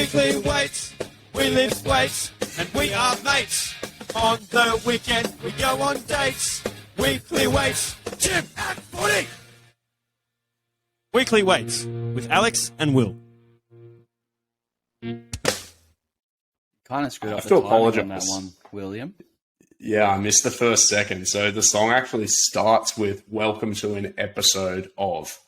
Weekly weights, we lift weights, and we are mates. On the weekend, we go on dates. Weekly weights, gym and footy. Weekly Weights with Alex and Will. Kind of screwed I up have the to timing on apologise. that one, William. Yeah, I missed the first second. So the song actually starts with "Welcome to an episode of,"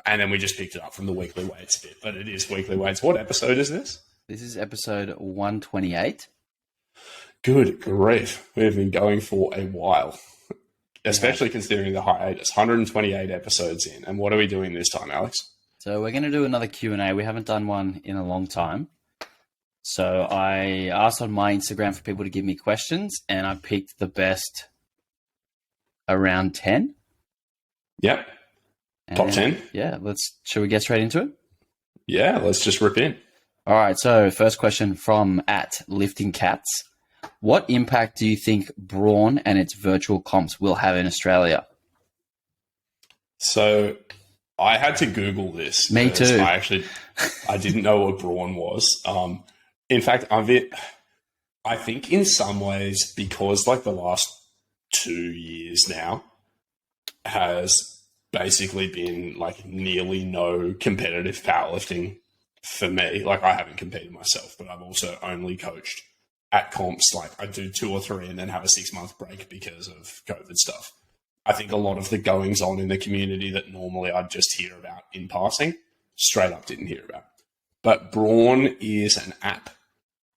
and then we just picked it up from the Weekly Weights bit. But it is Weekly Weights. What episode is this? This is episode 128. Good grief. We've been going for a while, especially considering the hiatus. 128 episodes in. And what are we doing this time, Alex? So we're going to do another Q&A. We haven't done one in a long time. So I asked on my Instagram for people to give me questions, and I picked the best around 10. Yep. Top 10? Yeah, should we get straight into it? Yeah, let's just rip in. All right, so first question from @LiftingCats. What impact do you think Brawn and its virtual comps will have in Australia? So I had to Google this. Me too. I didn't know what Brawn was. In fact, I think in some ways, because like the last 2 years now has basically been like nearly no competitive powerlifting for me. Like I haven't competed myself, but I've also only coached at comps. Like I do 2 or 3 and then have a 6-month break because of COVID stuff. I think a lot of the goings on in the community that normally I'd just hear about in passing, straight up didn't hear about. But Brawn is an app.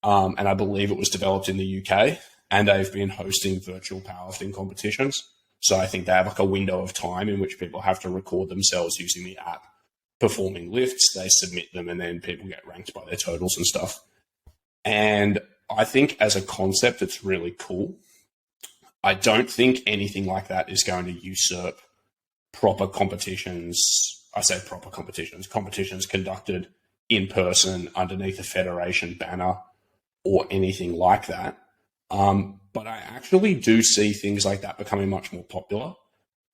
And I believe it was developed in the UK, and they've been hosting virtual powerlifting competitions. So I think they have like a window of time in which people have to record themselves using the app, performing lifts. They submit them, and then people get ranked by their totals and stuff. And I think as a concept, it's really cool. I don't think anything like that is going to usurp proper competitions. I say proper competitions conducted in person underneath a federation banner or anything like that. But I actually do see things like that becoming much more popular.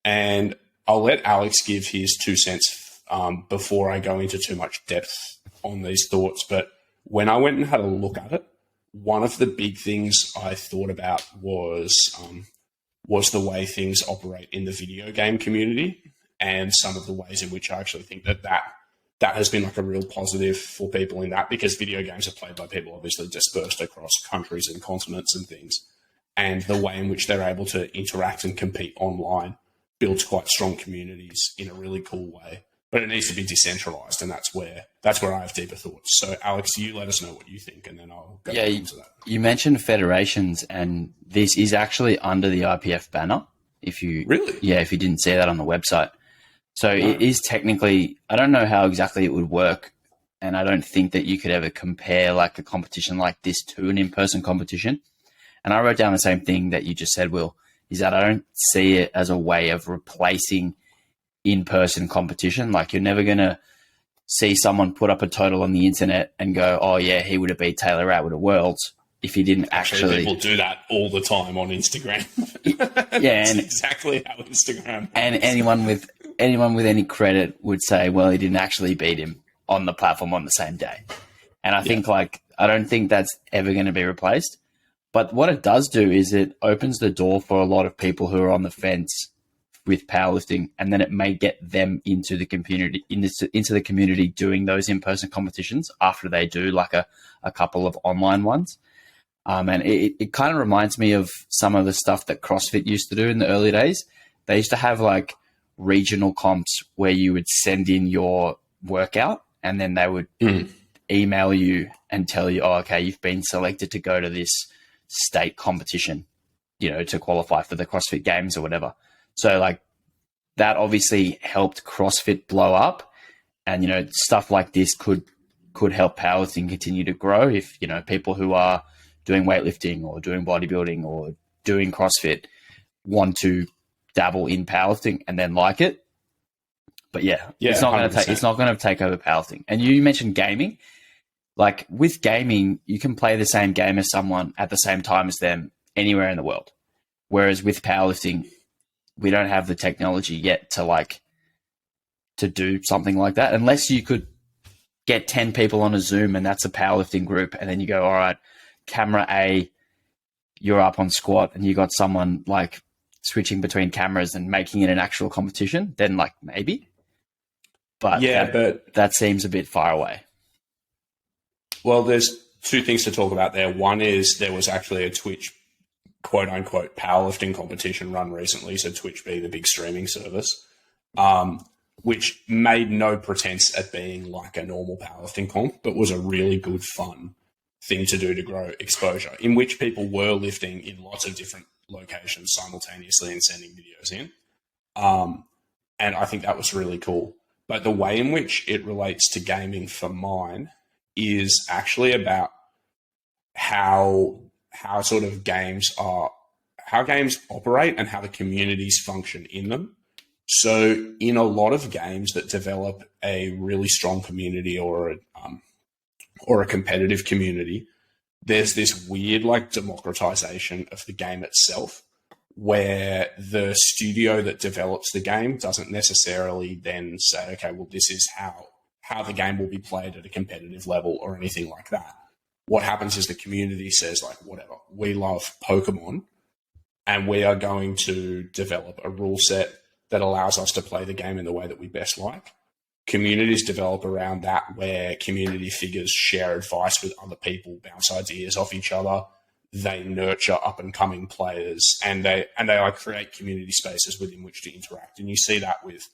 And I'll let Alex give his 2 cents before I go into too much depth on these thoughts. But when I went and had a look at it, one of the big things I thought about was the way things operate in the video game community, and some of the ways in which I actually think that has been like a real positive for people in that, because video games are played by people obviously dispersed across countries and continents and things. And the way in which they're able to interact and compete online builds quite strong communities in a really cool way. But it needs to be decentralized, and that's where I have deeper thoughts. So Alex, you let us know what you think, and then I'll go into that. You mentioned federations, and this is actually under the IPF banner. If you didn't see that on the website. So It is technically, I don't know how exactly it would work, and I don't think that you could ever compare like a competition like this to an in-person competition. And I wrote down the same thing that you just said, Will, is that I don't see it as a way of replacing in-person competition. Like you're never going to see someone put up a total on the internet and go, oh yeah, he would have beat Taylor Atwood at Worlds if he didn't actually. People do that all the time on Instagram. Yeah, That's exactly how Instagram works. And anyone with any credit would say, well, he didn't actually beat him on the platform on the same day. And I think I don't think that's ever going to be replaced. But what it does do is it opens the door for a lot of people who are on the fence with powerlifting, and then it may get them into the community, into the community doing those in-person competitions after they do like a couple of online ones. And it kind of reminds me of some of the stuff that CrossFit used to do in the early days. They used to have like regional comps where you would send in your workout, and then they would email you and tell you, oh, okay, you've been selected to go to this state competition, to qualify for the CrossFit Games or whatever. So like that obviously helped CrossFit blow up, and, stuff like this could help powerlifting continue to grow if, people who are doing weightlifting or doing bodybuilding or doing CrossFit want to dabble in powerlifting and then like it. But it's not going to take over powerlifting. And you mentioned gaming. Like with gaming, you can play the same game as someone at the same time as them anywhere in the world. Whereas with powerlifting, we don't have the technology yet to do something like that, unless you could get 10 people on a Zoom and that's a powerlifting group, and then you go, all right, camera A, you're up on squat, and you got someone like switching between cameras and making it an actual competition, then like maybe. But that seems a bit far away. Well, there's two things to talk about there. One is there was actually a Twitch quote unquote powerlifting competition run recently, so Twitch being the big streaming service, which made no pretense at being like a normal powerlifting comp, but was a really good fun thing to do to grow exposure, in which people were lifting in lots of different locations simultaneously and sending videos in. And I think that was really cool. But the way in which it relates to gaming for mine is actually about how sort of games operate and how the communities function in them. So in a lot of games that develop a really strong community or a competitive community, there's this weird like democratization of the game itself, where the studio that develops the game doesn't necessarily then say, okay, well, this is how the game will be played at a competitive level or anything like that. What happens is the community says, like, whatever, we love Pokemon and we are going to develop a rule set that allows us to play the game in the way that we best like. Communities develop around that, where community figures share advice with other people, bounce ideas off each other. They nurture up and coming players, and they like create community spaces within which to interact. And you see that with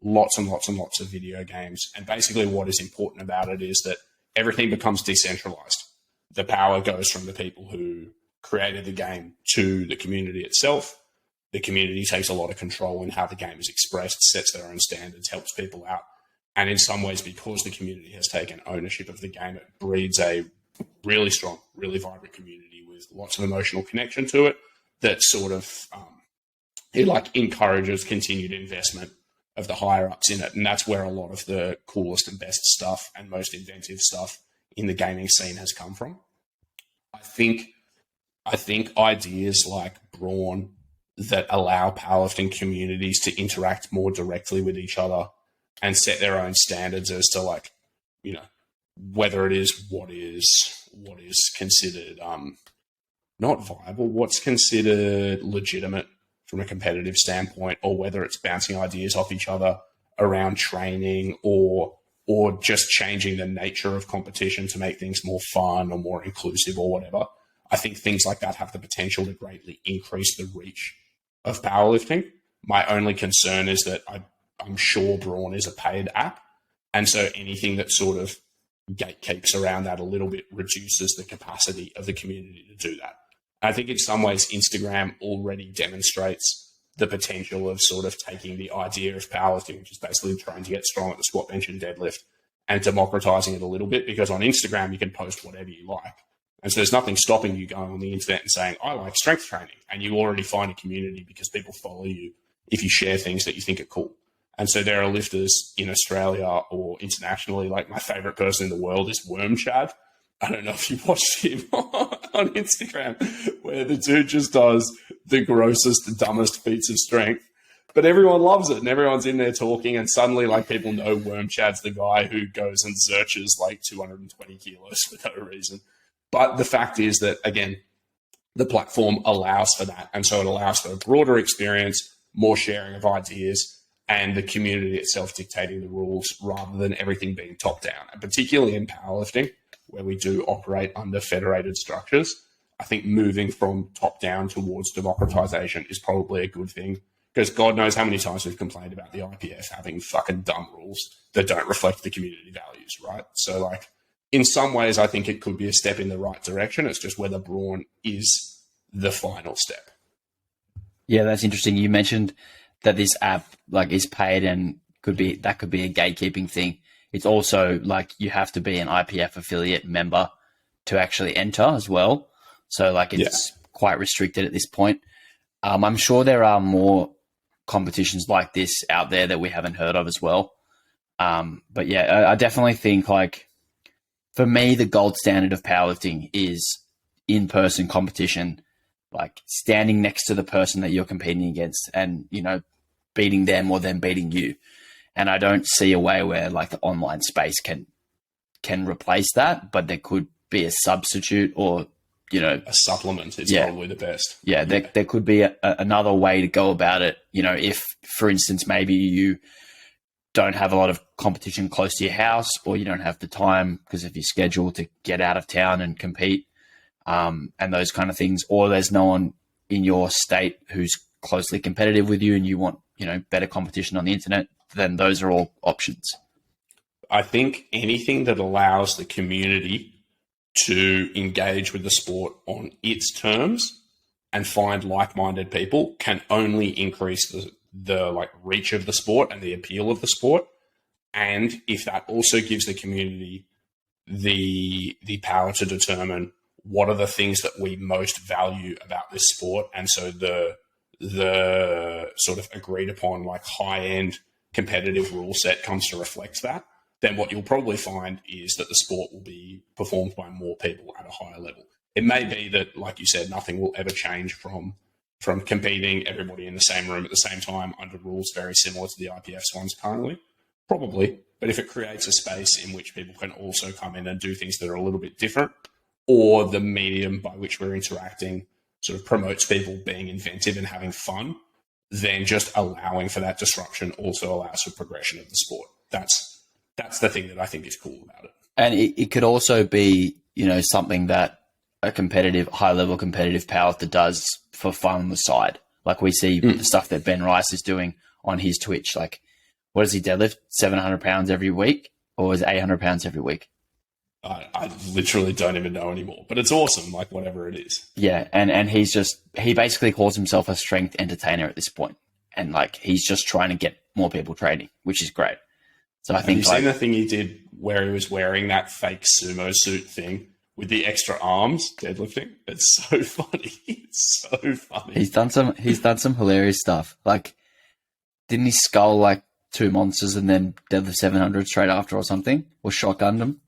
lots and lots and lots of video games. And basically what is important about it is that everything becomes decentralized. The power goes from the people who created the game to the community itself. The community takes a lot of control in how the game is expressed, sets their own standards, helps people out. And in some ways, because the community has taken ownership of the game, it breeds a really strong, really vibrant community with lots of emotional connection to it that sort of, it like encourages continued investment of the higher ups in it. And that's where a lot of the coolest and best stuff and most inventive stuff in the gaming scene has come from. I think ideas like Brawn that allow powerlifting communities to interact more directly with each other and set their own standards as to, like, you know, whether it is what is considered not viable, what's considered legitimate from a competitive standpoint, or whether it's bouncing ideas off each other around training or just changing the nature of competition to make things more fun or more inclusive or whatever. I think things like that have the potential to greatly increase the reach of powerlifting. My only concern is that I'm sure Brawn is a paid app, and so anything that sort of gatekeeps around that a little bit reduces the capacity of the community to do that. I think in some ways Instagram already demonstrates the potential of sort of taking the idea of powerlifting, which is basically trying to get strong at the squat, bench, and deadlift, and democratizing it a little bit, because on Instagram you can post whatever you like. And so there's nothing stopping you going on the internet and saying, I like strength training. And you already find a community because people follow you if you share things that you think are cool. And so there are lifters in Australia or internationally. Like, my favorite person in the world is Worm Chad. I don't know if you watched him on Instagram, where the dude just does the grossest, the dumbest feats of strength, but everyone loves it and everyone's in there talking. And suddenly, like, people know Worm Chad's the guy who goes and searches like 220 kilos for no reason. But the fact is that, again, the platform allows for that. And so it allows for a broader experience, more sharing of ideas, and the community itself dictating the rules rather than everything being top down. And particularly in powerlifting, where we do operate under federated structures, I think moving from top down towards democratization is probably a good thing, because God knows how many times we've complained about the IPF having fucking dumb rules that don't reflect the community values, right? So, like, in some ways, I think it could be a step in the right direction. It's just whether Brawn is the final step. Yeah, that's interesting. You mentioned that this app like is paid and could be a gatekeeping thing. It's also like you have to be an IPF affiliate member to actually enter as well. So like it's quite restricted at this point. I'm sure there are more competitions like this out there that we haven't heard of as well. But yeah, I definitely think, like, for me, the gold standard of powerlifting is in-person competition, like standing next to the person that you're competing against and, you know, beating them or them beating you. And I don't see a way where like the online space can can replace that, but there could be a substitute or, A supplement is probably the best. Yeah, there could be another way to go about it. If, for instance, maybe you don't have a lot of competition close to your house, or you don't have the time because of your schedule to get out of town and compete, and those kind of things, or there's no one in your state who's closely competitive with you and you want, better competition on the internet, then those are all options. I think anything that allows the community to engage with the sport on its terms and find like-minded people can only increase the reach of the sport and the appeal of the sport. And if that also gives the community the power to determine what are the things that we most value about this sport, and so the sort of agreed upon high-end competitive rule set comes to reflect that, then what you'll probably find is that the sport will be performed by more people at a higher level. It may be that, like you said, nothing will ever change from competing everybody in the same room at the same time under rules very similar to the IPF's ones currently. Probably. But if it creates a space in which people can also come in and do things that are a little bit different, or the medium by which we're interacting sort of promotes people being inventive and having fun, then just allowing for that disruption also allows for progression of the sport. That's the thing that I think is cool about it. And it could also be, something that a high-level competitive powerlifter does for fun on the side. Like we see the stuff that Ben Rice is doing on his Twitch. Like, what does he deadlift? 700 pounds every week? Or is it 800 pounds every week? I literally don't even know anymore. But it's awesome, whatever it is. Yeah, and he basically calls himself a strength entertainer at this point. And, he's just trying to get more people training, which is great. So I think have you seen the thing he did where he was wearing that fake sumo suit thing with the extra arms deadlifting? It's so funny. It's so funny. He's done some hilarious stuff. Didn't he skull 2 monsters and then deadlift 700 straight after or something? Or shotgunned them?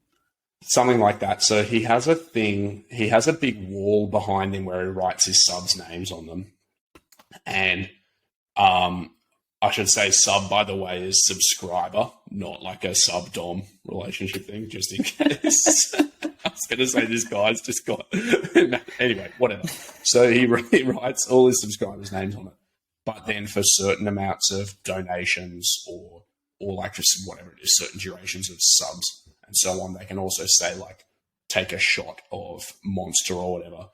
Something like that. So he has a thing. He has a big wall behind him where he writes his subs' names on them. And I should say sub, by the way, is subscriber, not like a sub-dom relationship thing, just in case. I was going to say this guy's just got... Anyway, whatever. So he writes all his subscribers' names on it. But then for certain amounts of donations or just whatever it is, certain durations of subs and so on, they can also say, take a shot of Monster or whatever,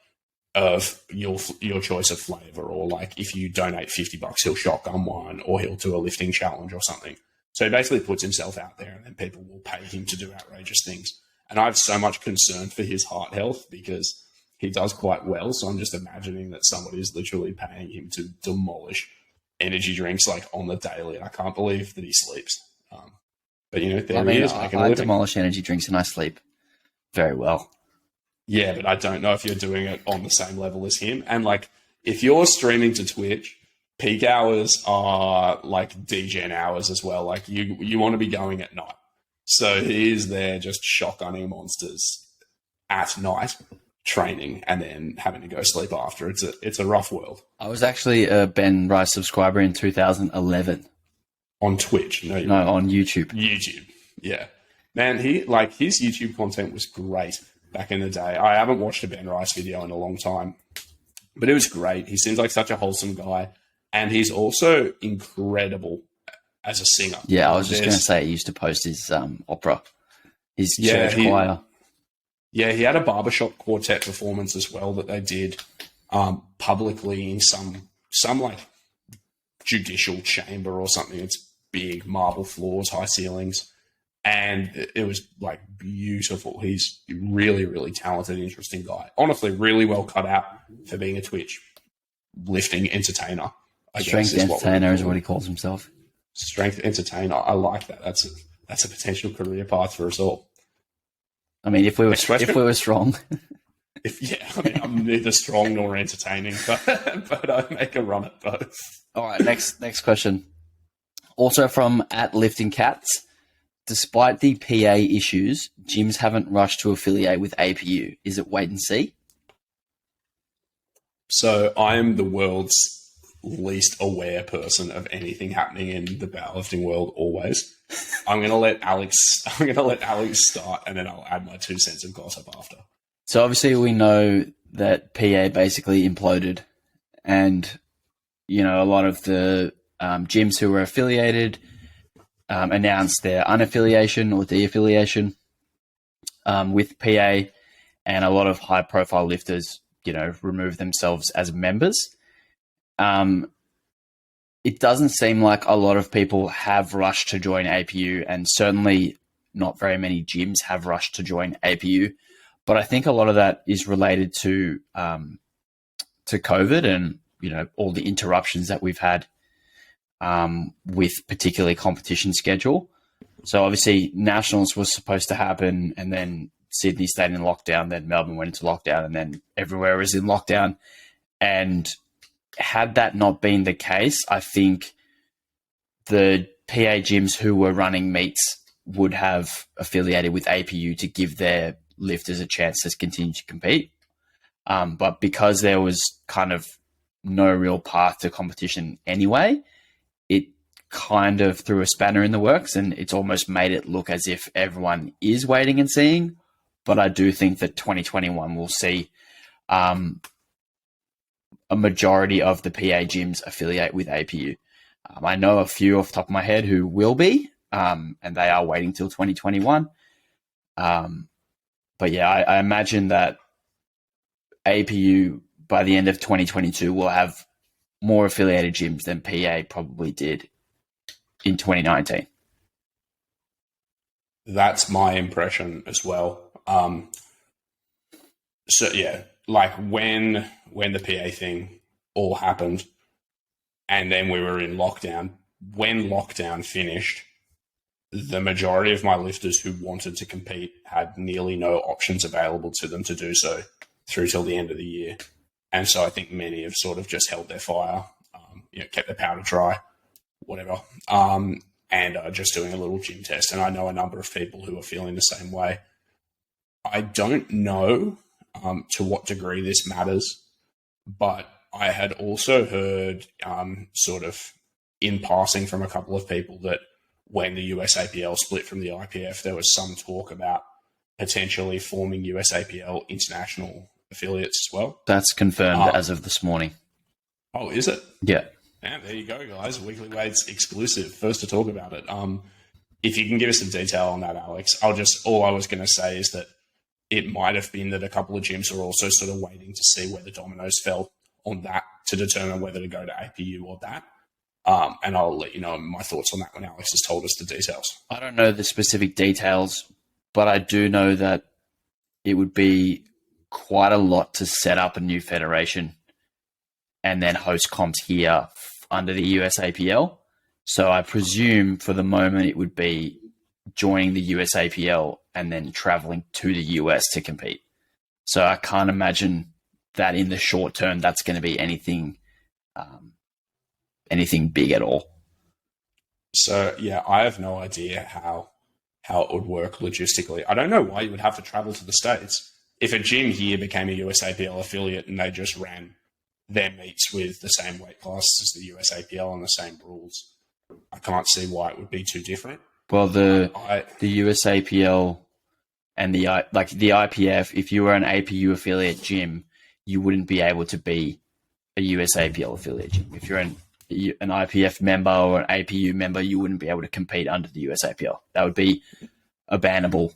of your choice of flavor, or if you donate $50, he'll shotgun one, or he'll do a lifting challenge or something. So he basically puts himself out there, and then people will pay him to do outrageous things. And I have so much concern for his heart health because he does quite well. So I'm just imagining that somebody is literally paying him to demolish energy drinks on the daily. And I can't believe that he sleeps. But he is making a living. I demolish energy drinks and I sleep very well. Yeah, but I don't know if you're doing it on the same level as him. And if you're streaming to Twitch, peak hours are degen hours as well. You want to be going at night. So he is there just shotgunning monsters at night, training, and then having to go sleep after. It's a rough world. I was actually a Ben Rice subscriber in 2011. On Twitch? No, on YouTube. YouTube, yeah. Man, his YouTube content was great back in the day. I haven't watched a Ben Rice video in a long time, but it was great. He seems like such a wholesome guy, and he's also incredible as a singer. Yeah, I was just going to say he used to post his opera, his church choir. Yeah, he had a barbershop quartet performance as well that they did publicly in some judicial chamber or something. It's big marble floors, high ceilings. And it was beautiful. He's a really, really talented, interesting guy. Honestly, really well cut out for being a Twitch lifting entertainer. Strength entertainer is what he calls himself. Strength entertainer. I like that. That's a potential career path for us all. I mean, if we were strong. I'm neither strong nor entertaining, but I make a run at both. All right, next question. Also from @LiftingCats. Despite the PA issues, gyms haven't rushed to affiliate with APU. Is it wait and see? So I am the world's least aware person of anything happening in the powerlifting world always. I'm going to let Alex start, and then I'll add my 2 cents of gossip after. So obviously we know that PA basically imploded, and you know, a lot of the gyms who were affiliated announced their unaffiliation or de-affiliation with PA, and a lot of high-profile lifters, you know, removed themselves as members. It doesn't seem like a lot of people have rushed to join APU, and certainly not very many gyms have rushed to join APU. But I think a lot of that is related to COVID and, you know, all the interruptions that we've had with particularly competition schedule. So obviously Nationals was supposed to happen, and then Sydney stayed in lockdown, then Melbourne went into lockdown, and then everywhere was in lockdown. And had that not been the case, I think the PA gyms who were running meets would have affiliated with APU to give their lifters a chance to continue to compete. But because there was kind of no real path to competition anyway, it kind of threw a spanner in the works, and it's almost made it look as if everyone is waiting and seeing. But I do think that 2021 will see a majority of the PA gyms affiliate with APU. I know a few off the top of my head who will be, and they are waiting till 2021. But yeah, I imagine that APU by the end of 2022 will have more affiliated gyms than PA probably did in 2019. That's my impression as well. So yeah, like when the PA thing all happened, and then we were in lockdown, when lockdown finished, the majority of my lifters who wanted to compete had nearly no options available to them to do so through till the end of the year. And so I think many have sort of just held their fire, kept their powder dry, whatever, and are just doing a little gym test. And I know a number of people who are feeling the same way. I don't know to what degree this matters, but I had also heard sort of in passing from a couple of people that when the USAPL split from the IPF, there was some talk about potentially forming USAPL international affiliates as well. That's confirmed as of this morning. Oh, is it? Yeah. Yeah, there you go, guys. Weekly Weight's exclusive. First to talk about it. If you can give us some detail on that, Alex, all I was going to say is that it might have been that a couple of gyms are also sort of waiting to see where the dominoes fell on that to determine whether to go to APU or that. And I'll let you know my thoughts on that when Alex has told us the details. I don't know the specific details, but I do know that it would be quite a lot to set up a new federation and then host comps here under the USAPL. So I presume for the moment it would be joining the USAPL and then traveling to the US to compete. So I can't imagine that in the short term that's going to be anything big at all. So yeah, I have no idea how it would work logistically. I don't know why you would have to travel to the States. If a gym here became a USAPL affiliate and they just ran their meets with the same weight class as the USAPL and the same rules, I can't see why it would be too different. Well, the USAPL and the IPF, if you were an APU affiliate gym, you wouldn't be able to be a USAPL affiliate gym. If you're an IPF member or an APU member, you wouldn't be able to compete under the USAPL. That would be a bannable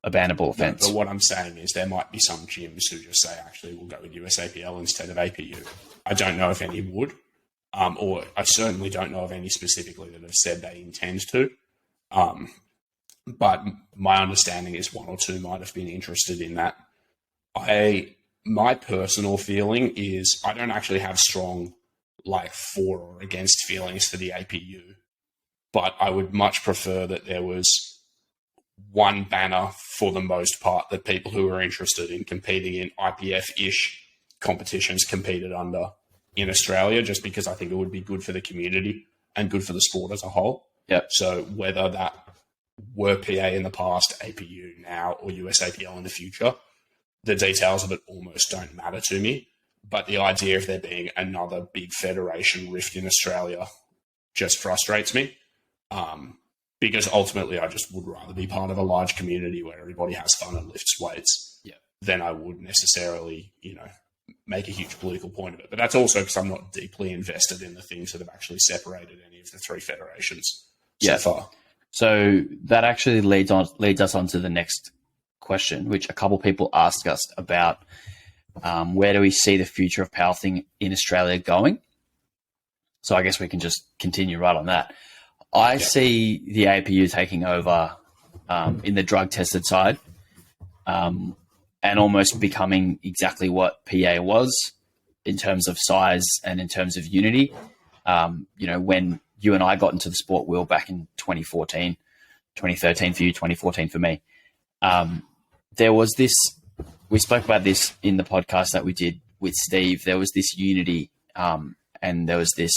offence. But what I'm saying is there might be some gyms who just say, actually, we'll go with USAPL instead of APU. I don't know if any would, or I certainly don't know of any specifically that have said they intend to. But my understanding is one or two might have been interested in that. My personal feeling is I don't actually have strong for or against feelings for the APU, but I would much prefer that there was one banner for the most part that people who are interested in competing in IPF-ish competitions competed under in Australia, just because I think it would be good for the community and good for the sport as a whole. Yep. So whether that were PA in the past, APU now, or USAPL in the future, the details of it almost don't matter to me. But the idea of there being another big federation rift in Australia just frustrates me. Because ultimately I just would rather be part of a large community where everybody has fun and lifts weights than I would necessarily, make a huge political point of it. But that's also because I'm not deeply invested in the things that have actually separated any of the three federations so far. So that actually leads us on to the next question, which a couple people asked us about. Where do we see the future of powerlifting in Australia going? So I guess we can just continue right on that. I see the APU taking over in the drug-tested side and almost becoming exactly what PA was in terms of size and in terms of unity. When you and I got into the sport, Will, back in 2013 for you, 2014 for me, there was this, we spoke about this in the podcast that we did with Steve, there was this unity and there was this,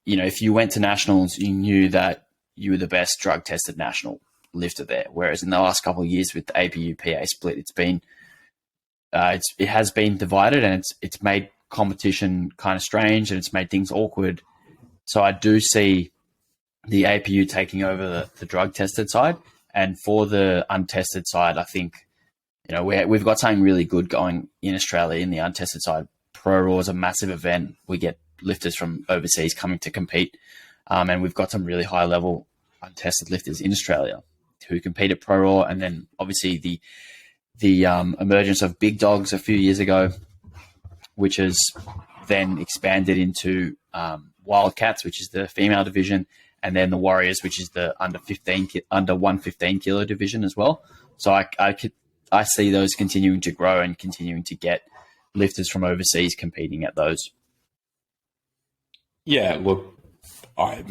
if you went to nationals, you knew that you were the best drug tested national lifter there. Whereas in the last couple of years with the APU PA split, it has been divided, and it's made competition kind of strange, and it's made things awkward. So I do see the APU taking over the drug tested side, and for the untested side, I think we've got something really good going in Australia in the untested side. Pro Raw is a massive event. We get lifters from overseas coming to compete. And we've got some really high level untested lifters in Australia who compete at Pro Raw. And then obviously the emergence of Big Dogs a few years ago, which has then expanded into Wildcats, which is the female division, and then the Warriors, which is the under 115 kilo division as well. So I see those continuing to grow and continuing to get lifters from overseas competing at those. Yeah, look, I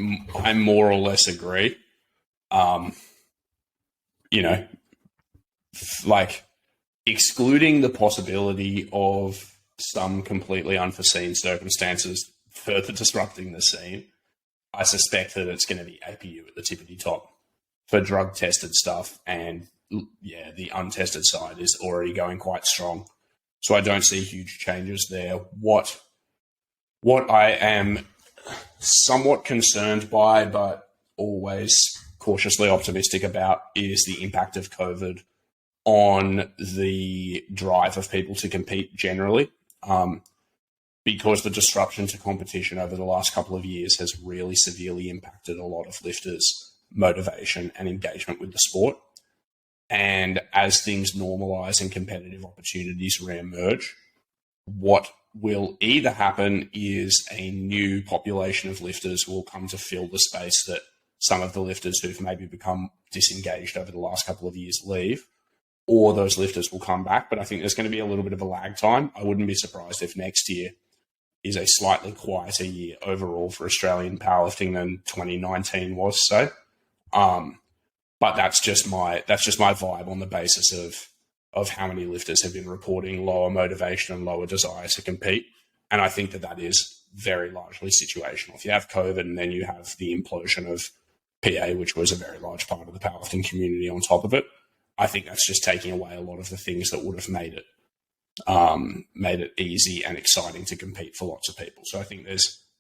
more or less agree. Excluding the possibility of some completely unforeseen circumstances further disrupting the scene, I suspect that it's going to be APU at the tippity top for drug tested stuff, and the untested side is already going quite strong. So I don't see huge changes there. What I am somewhat concerned by, but always cautiously optimistic about, is the impact of COVID on the drive of people to compete generally. Because the disruption to competition over the last couple of years has really severely impacted a lot of lifters' motivation and engagement with the sport. And as things normalize and competitive opportunities reemerge, what will either happen is a new population of lifters will come to fill the space that some of the lifters who've maybe become disengaged over the last couple of years leave, or those lifters will come back. But I think there's going to be a little bit of a lag time. I wouldn't be surprised if next year is a slightly quieter year overall for Australian powerlifting than 2019 was. So, but that's just my vibe on the basis of how many lifters have been reporting lower motivation and lower desire to compete. And I think that is very largely situational. If you have COVID and then you have the implosion of PA, which was a very large part of the powerlifting community on top of it, I think that's just taking away a lot of the things that would have made it easy and exciting to compete for lots of people. So I think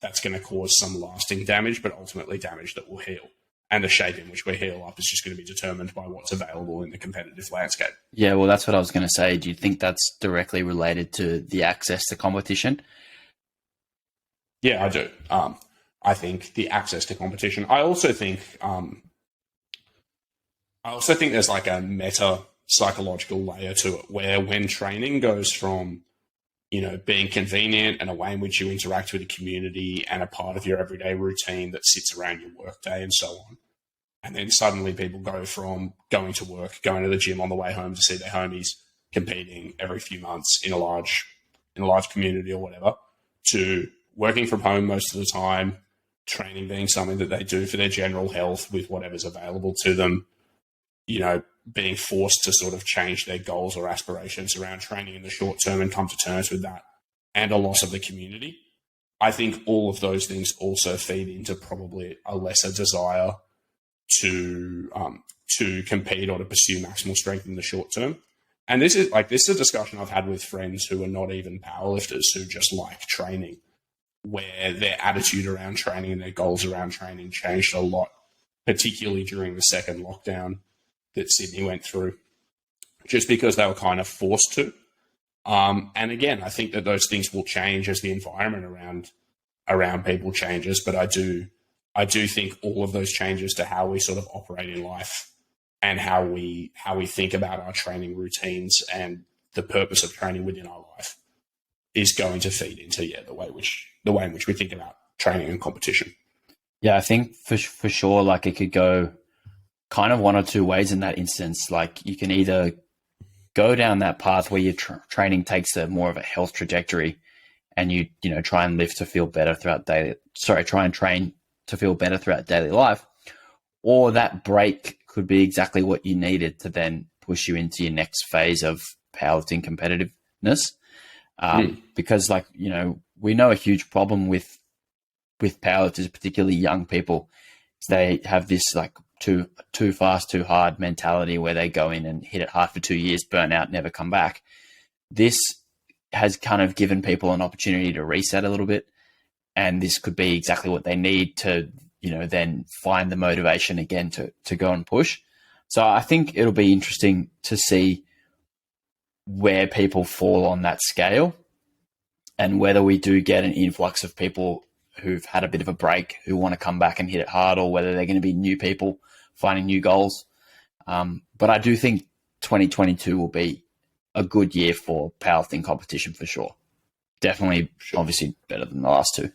that's going to cause some lasting damage, but ultimately damage that will heal. And the shape in which we heal up is just going to be determined by what's available in the competitive landscape. Yeah, well, that's what I was going to say. Do you think that's directly related to the access to competition? Yeah, I do. I think the access to competition. I also think there's like a meta psychological layer to it, where when training goes from, being convenient and a way in which you interact with the community and a part of your everyday routine that sits around your workday and so on, and then suddenly people go from going to work, going to the gym on the way home to see their homies, competing every few months in a large community or whatever, to working from home most of the time, training being something that they do for their general health with whatever's available to them, being forced to sort of change their goals or aspirations around training in the short term and come to terms with that, and a loss of the community. I think all of those things also feed into probably a lesser desire to compete or to pursue maximal strength in the short term. And this is a discussion I've had with friends who are not even powerlifters, who just like training, where their attitude around training and their goals around training changed a lot, particularly during the second lockdown that Sydney went through, just because they were kind of forced to. And again, I think that those things will change as the environment around people changes. But I do think all of those changes to how we sort of operate in life and how we think about our training routines and the purpose of training within our life is going to feed into the way in which we think about training and competition. Yeah, I think for sure, like it could go kind of one or two ways in that instance. Like you can either go down that path where your training takes a more of a health trajectory, and you try and lift to feel better throughout try and train to feel better throughout daily life, or that break could be exactly what you needed to then push you into your next phase of powerlifting competitiveness. Because we know a huge problem with powerlifters, particularly young people, is they have this like too fast, too hard mentality where they go in and hit it hard for 2 years, burn out, never come back. This has kind of given people an opportunity to reset a little bit. And this could be exactly what they need to, then find the motivation again to go and push. So I think it'll be interesting to see where people fall on that scale and whether we do get an influx of people who've had a bit of a break who want to come back and hit it hard, or whether they're going to be new people finding new goals. But I do think 2022 will be a good year for powerlifting competition for sure. Definitely, obviously better than the last two.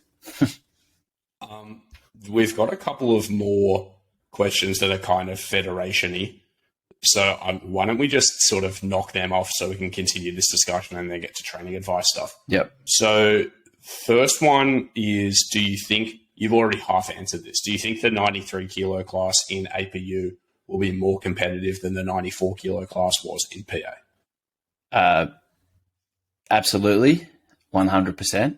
We've got a couple of more questions that are kind of federation-y. So why don't we just sort of knock them off so we can continue this discussion and then get to training advice stuff? Yep. So first one is, do you think, you've already half answered this, do you think the 93 kilo class in APU will be more competitive than the 94 kilo class was in PA? Absolutely, 100%.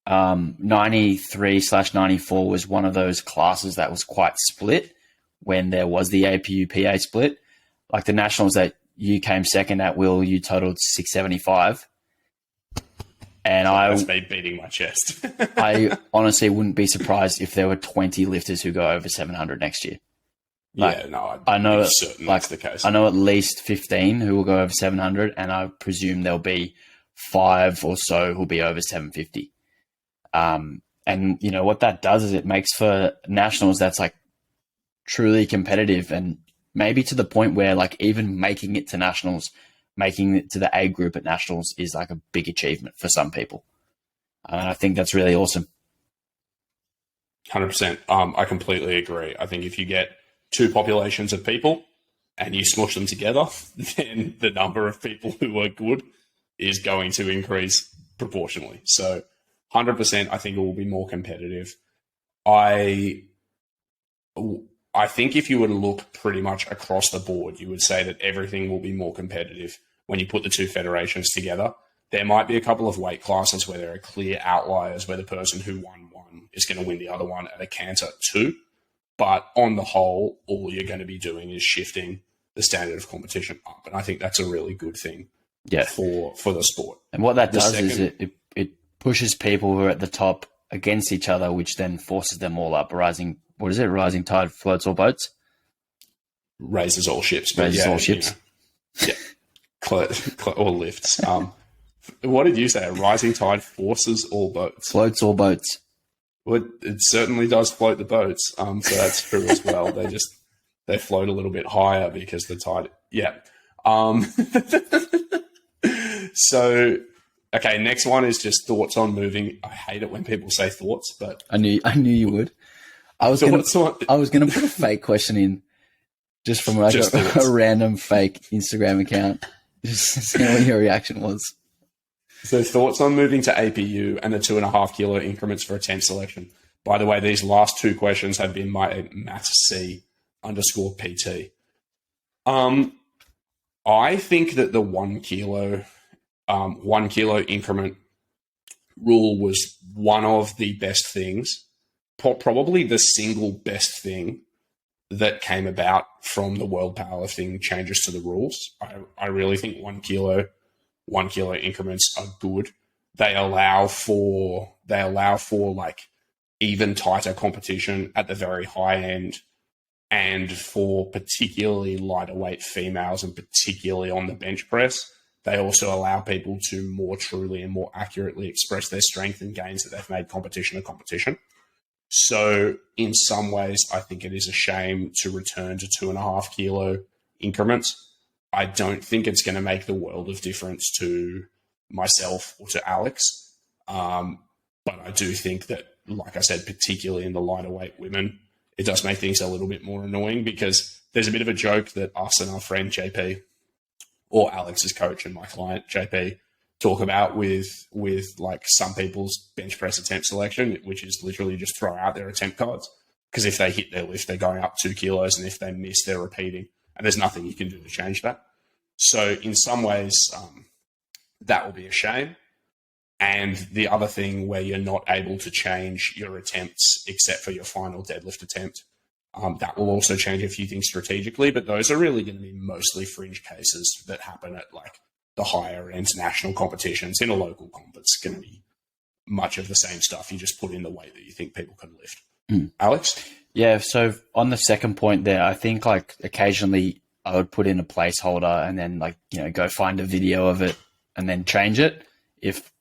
93/94 was one of those classes that was quite split when there was the APU PA split. Like the nationals that you came second at, Will, you totaled 675. And that's me beating my chest. I honestly wouldn't be surprised if there were 20 lifters who go over 700 next year. I know certain that's the case. I know at least 15 who will go over 700, and I presume there'll be 5 or so who'll be over 750. And what that does is it makes for nationals that's like truly competitive, and maybe to the point where like even making it to nationals, making it to the A group at nationals is like a big achievement for some people. And I think that's really awesome. 100%. I completely agree. I think if you get two populations of people and you smush them together, then the number of people who are good is going to increase proportionally. So 100%, I think it will be more competitive. I think if you were to look pretty much across the board, you would say that everything will be more competitive when you put the two federations together. There might be a couple of weight classes where there are clear outliers where the person who won one is going to win the other one at a canter too. But on the whole, all you're going to be doing is shifting the standard of competition up. And I think that's a really good thing for the sport. And what that does is it pushes people who are at the top against each other, which then forces them all up. Rising tide floats all boats? Raises all ships. Raises all ships. Yeah. Or lifts. What did you say? A rising tide forces all boats. Floats all boats. Well, it certainly does float the boats. So that's true as well. They float a little bit higher because the tide. Yeah. So, okay. Next one is just thoughts on moving. I hate it when people say thoughts, but I knew you would. I was going to put a fake question in, just from like a random fake Instagram account. Just see what your reaction was. So thoughts on moving to APU and the 2.5 kilo increments for a 10 selection. By the way, these last two questions have been my Matt C _PT. I think that the 1 kilo increment rule was one of the best things, probably the single best thing that came about from the world powerlifting changes to the rules. I really think 1 kilo increments are good. They allow for like even tighter competition at the very high end, and for particularly lighter weight females, and particularly on the bench press. They also allow people to more truly and more accurately express their strength and gains that they've made competition to competition. So in some ways, I think it is a shame to return to 2.5 kilo increments. I don't think it's going to make the world of difference to myself or to Alex. But I do think that, like I said, particularly in the lighter weight women, it does make things a little bit more annoying, because there's a bit of a joke that us and our friend JP, or Alex's coach and my client JP, talk about with like some people's bench press attempt selection, which is literally just throw out their attempt cards, because if they hit their lift, they're going up 2 kilos, and if they miss, they're repeating, and there's nothing you can do to change that. So in some ways, that will be a shame. And the other thing where you're not able to change your attempts except for your final deadlift attempt, that will also change a few things strategically, but those are really going to be mostly fringe cases that happen at like the higher end national competitions. In a local comp, it's going to be much of the same stuff. You just put in the weight that you think people can lift. Alex? Yeah, so on the second point there, I think like occasionally I would put in a placeholder and then like, go find a video of it and then change it if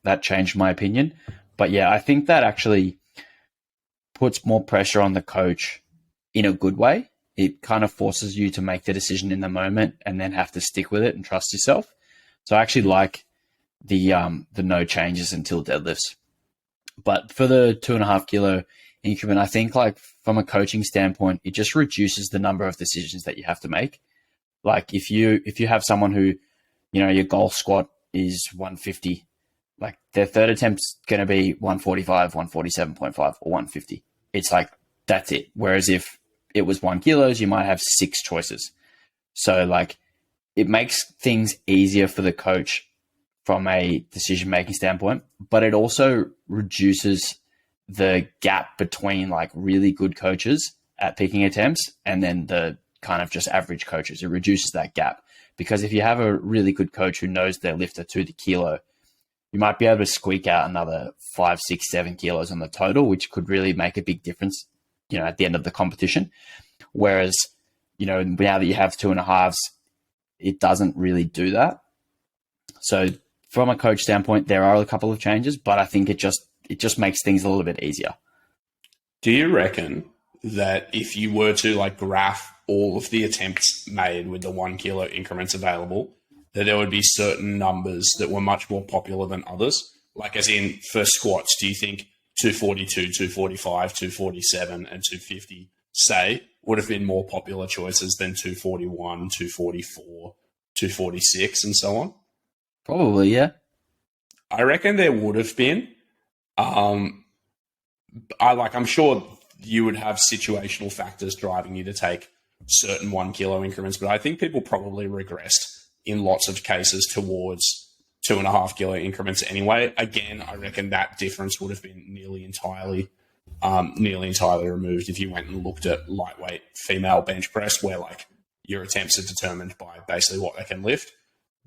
that changed my opinion. But yeah, I think that actually puts more pressure on the coach in a good way. It kind of forces you to make the decision in the moment and then have to stick with it and trust yourself. So I actually like the no changes until deadlifts. But for the 2.5 kilo increment, I think like from a coaching standpoint, it just reduces the number of decisions that you have to make. Like if you have someone who, your goal squat is 150, like their third attempt's going to be 145, 147.5, or 150. It's like, that's it. Whereas if it was 1 kilos, you might have 6 choices. So like it makes things easier for the coach from a decision-making standpoint, but it also reduces the gap between like really good coaches at picking attempts and then the kind of just average coaches. It reduces that gap, because if you have a really good coach who knows their lifter to the kilo, you might be able to squeak out another 5, 6, 7 kilos on the total, which could really make a big difference, at the end of the competition. Whereas, now that you have 2.5s, it doesn't really do that. So from a coach standpoint, there are a couple of changes, but I think it just makes things a little bit easier. Do you reckon that if you were to like graph all of the attempts made with the 1 kilo increments available, that there would be certain numbers that were much more popular than others? Like as in for squats, do you think 242, 245, 247 and 250, say, would have been more popular choices than 241, 244, 246 and so on? Probably, yeah. I reckon there would have been. I'm sure you would have situational factors driving you to take certain 1 kilo increments, but I think people probably regressed in lots of cases towards 2.5 kilo increments anyway. Again, I reckon that difference would have been nearly entirely removed if you went and looked at lightweight female bench press, where like your attempts are determined by basically what they can lift.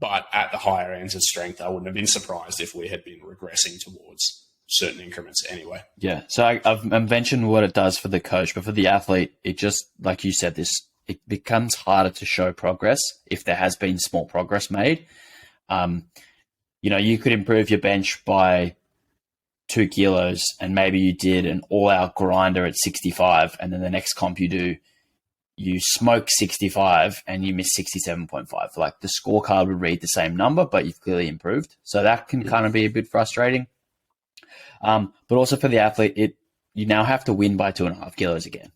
But at the higher ends of strength, I wouldn't have been surprised if we had been regressing towards certain increments anyway. Yeah. So I've mentioned what it does for the coach, but for the athlete, it just, like you said, it becomes harder to show progress if there has been small progress made. You could improve your bench by 2 kilos and maybe you did an all-out grinder at 65, and then the next comp you smoke 65 and you miss 67.5. Like the scorecard would read the same number, but you've clearly improved. So that can kind of be a bit frustrating. But also for the athlete, you now have to win by 2.5 kilos again.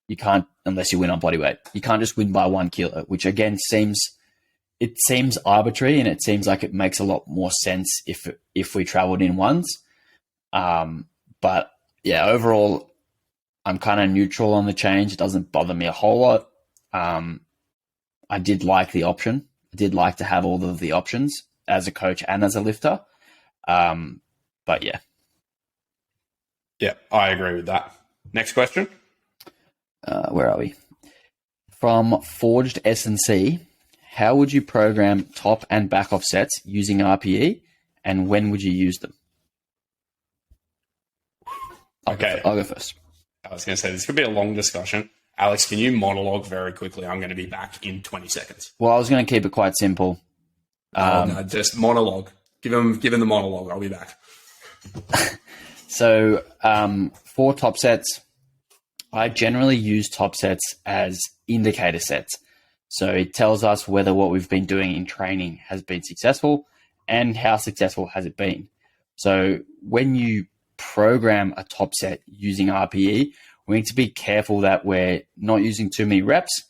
You can't, unless you win on body weight. You can't just win by 1 kilo, which again seems arbitrary, and it seems like it makes a lot more sense if we traveled in ones. But yeah, overall, I'm kind of neutral on the change. It doesn't bother me a whole lot. I did like the option. I did like to have all of the options as a coach and as a lifter. But yeah. Yeah, I agree with that. Next question. Where are we? From Forged S&C, how would you program top and back off sets using RPE, and when would you use them? Okay. I'll go first. I was going to say, this could be a long discussion. Alex, can you monologue very quickly? I'm going to be back in 20 seconds. Well, I was going to keep it quite simple. No, just monologue. Give him the monologue. I'll be back. So for top sets, I generally use top sets as indicator sets. So it tells us whether what we've been doing in training has been successful and how successful has it been. So when you program a top set using RPE, we need to be careful that we're not using too many reps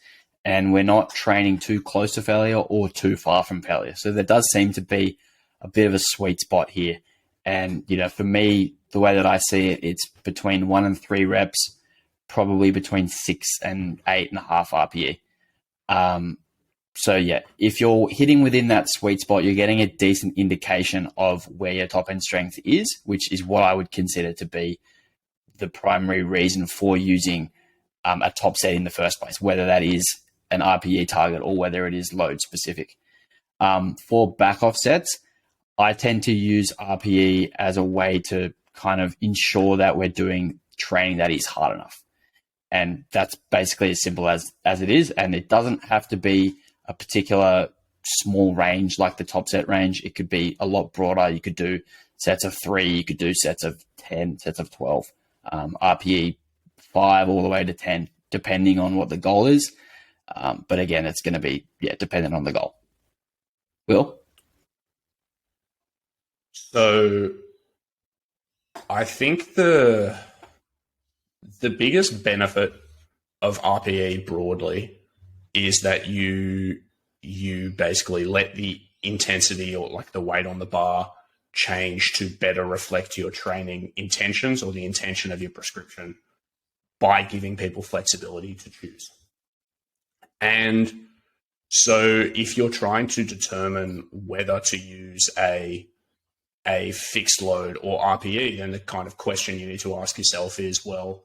and we're not training too close to failure or too far from failure. So there does seem to be a bit of a sweet spot here. And, for me, the way that I see it, it's between 1 and 3 reps, probably between 6 and 8.5 RPE. So yeah, if you're hitting within that sweet spot, you're getting a decent indication of where your top end strength is, which is what I would consider to be the primary reason for using a top set in the first place, whether that is an RPE target or whether it is load specific. For back off sets, I tend to use RPE as a way to kind of ensure that we're doing training that is hard enough. And that's basically as simple as it is. And it doesn't have to be a particular small range like the top set range. It could be a lot broader. You could do sets of 3, you could do sets of 10, sets of 12, RPE 5 all the way to 10, depending on what the goal is. But again, it's going to be, dependent on the goal. Will? So I think the biggest benefit of RPE broadly is that you basically let the intensity or like the weight on the bar change to better reflect your training intentions or the intention of your prescription by giving people flexibility to choose. And so if you're trying to determine whether to use a fixed load or RPE, then the kind of question you need to ask yourself is, well,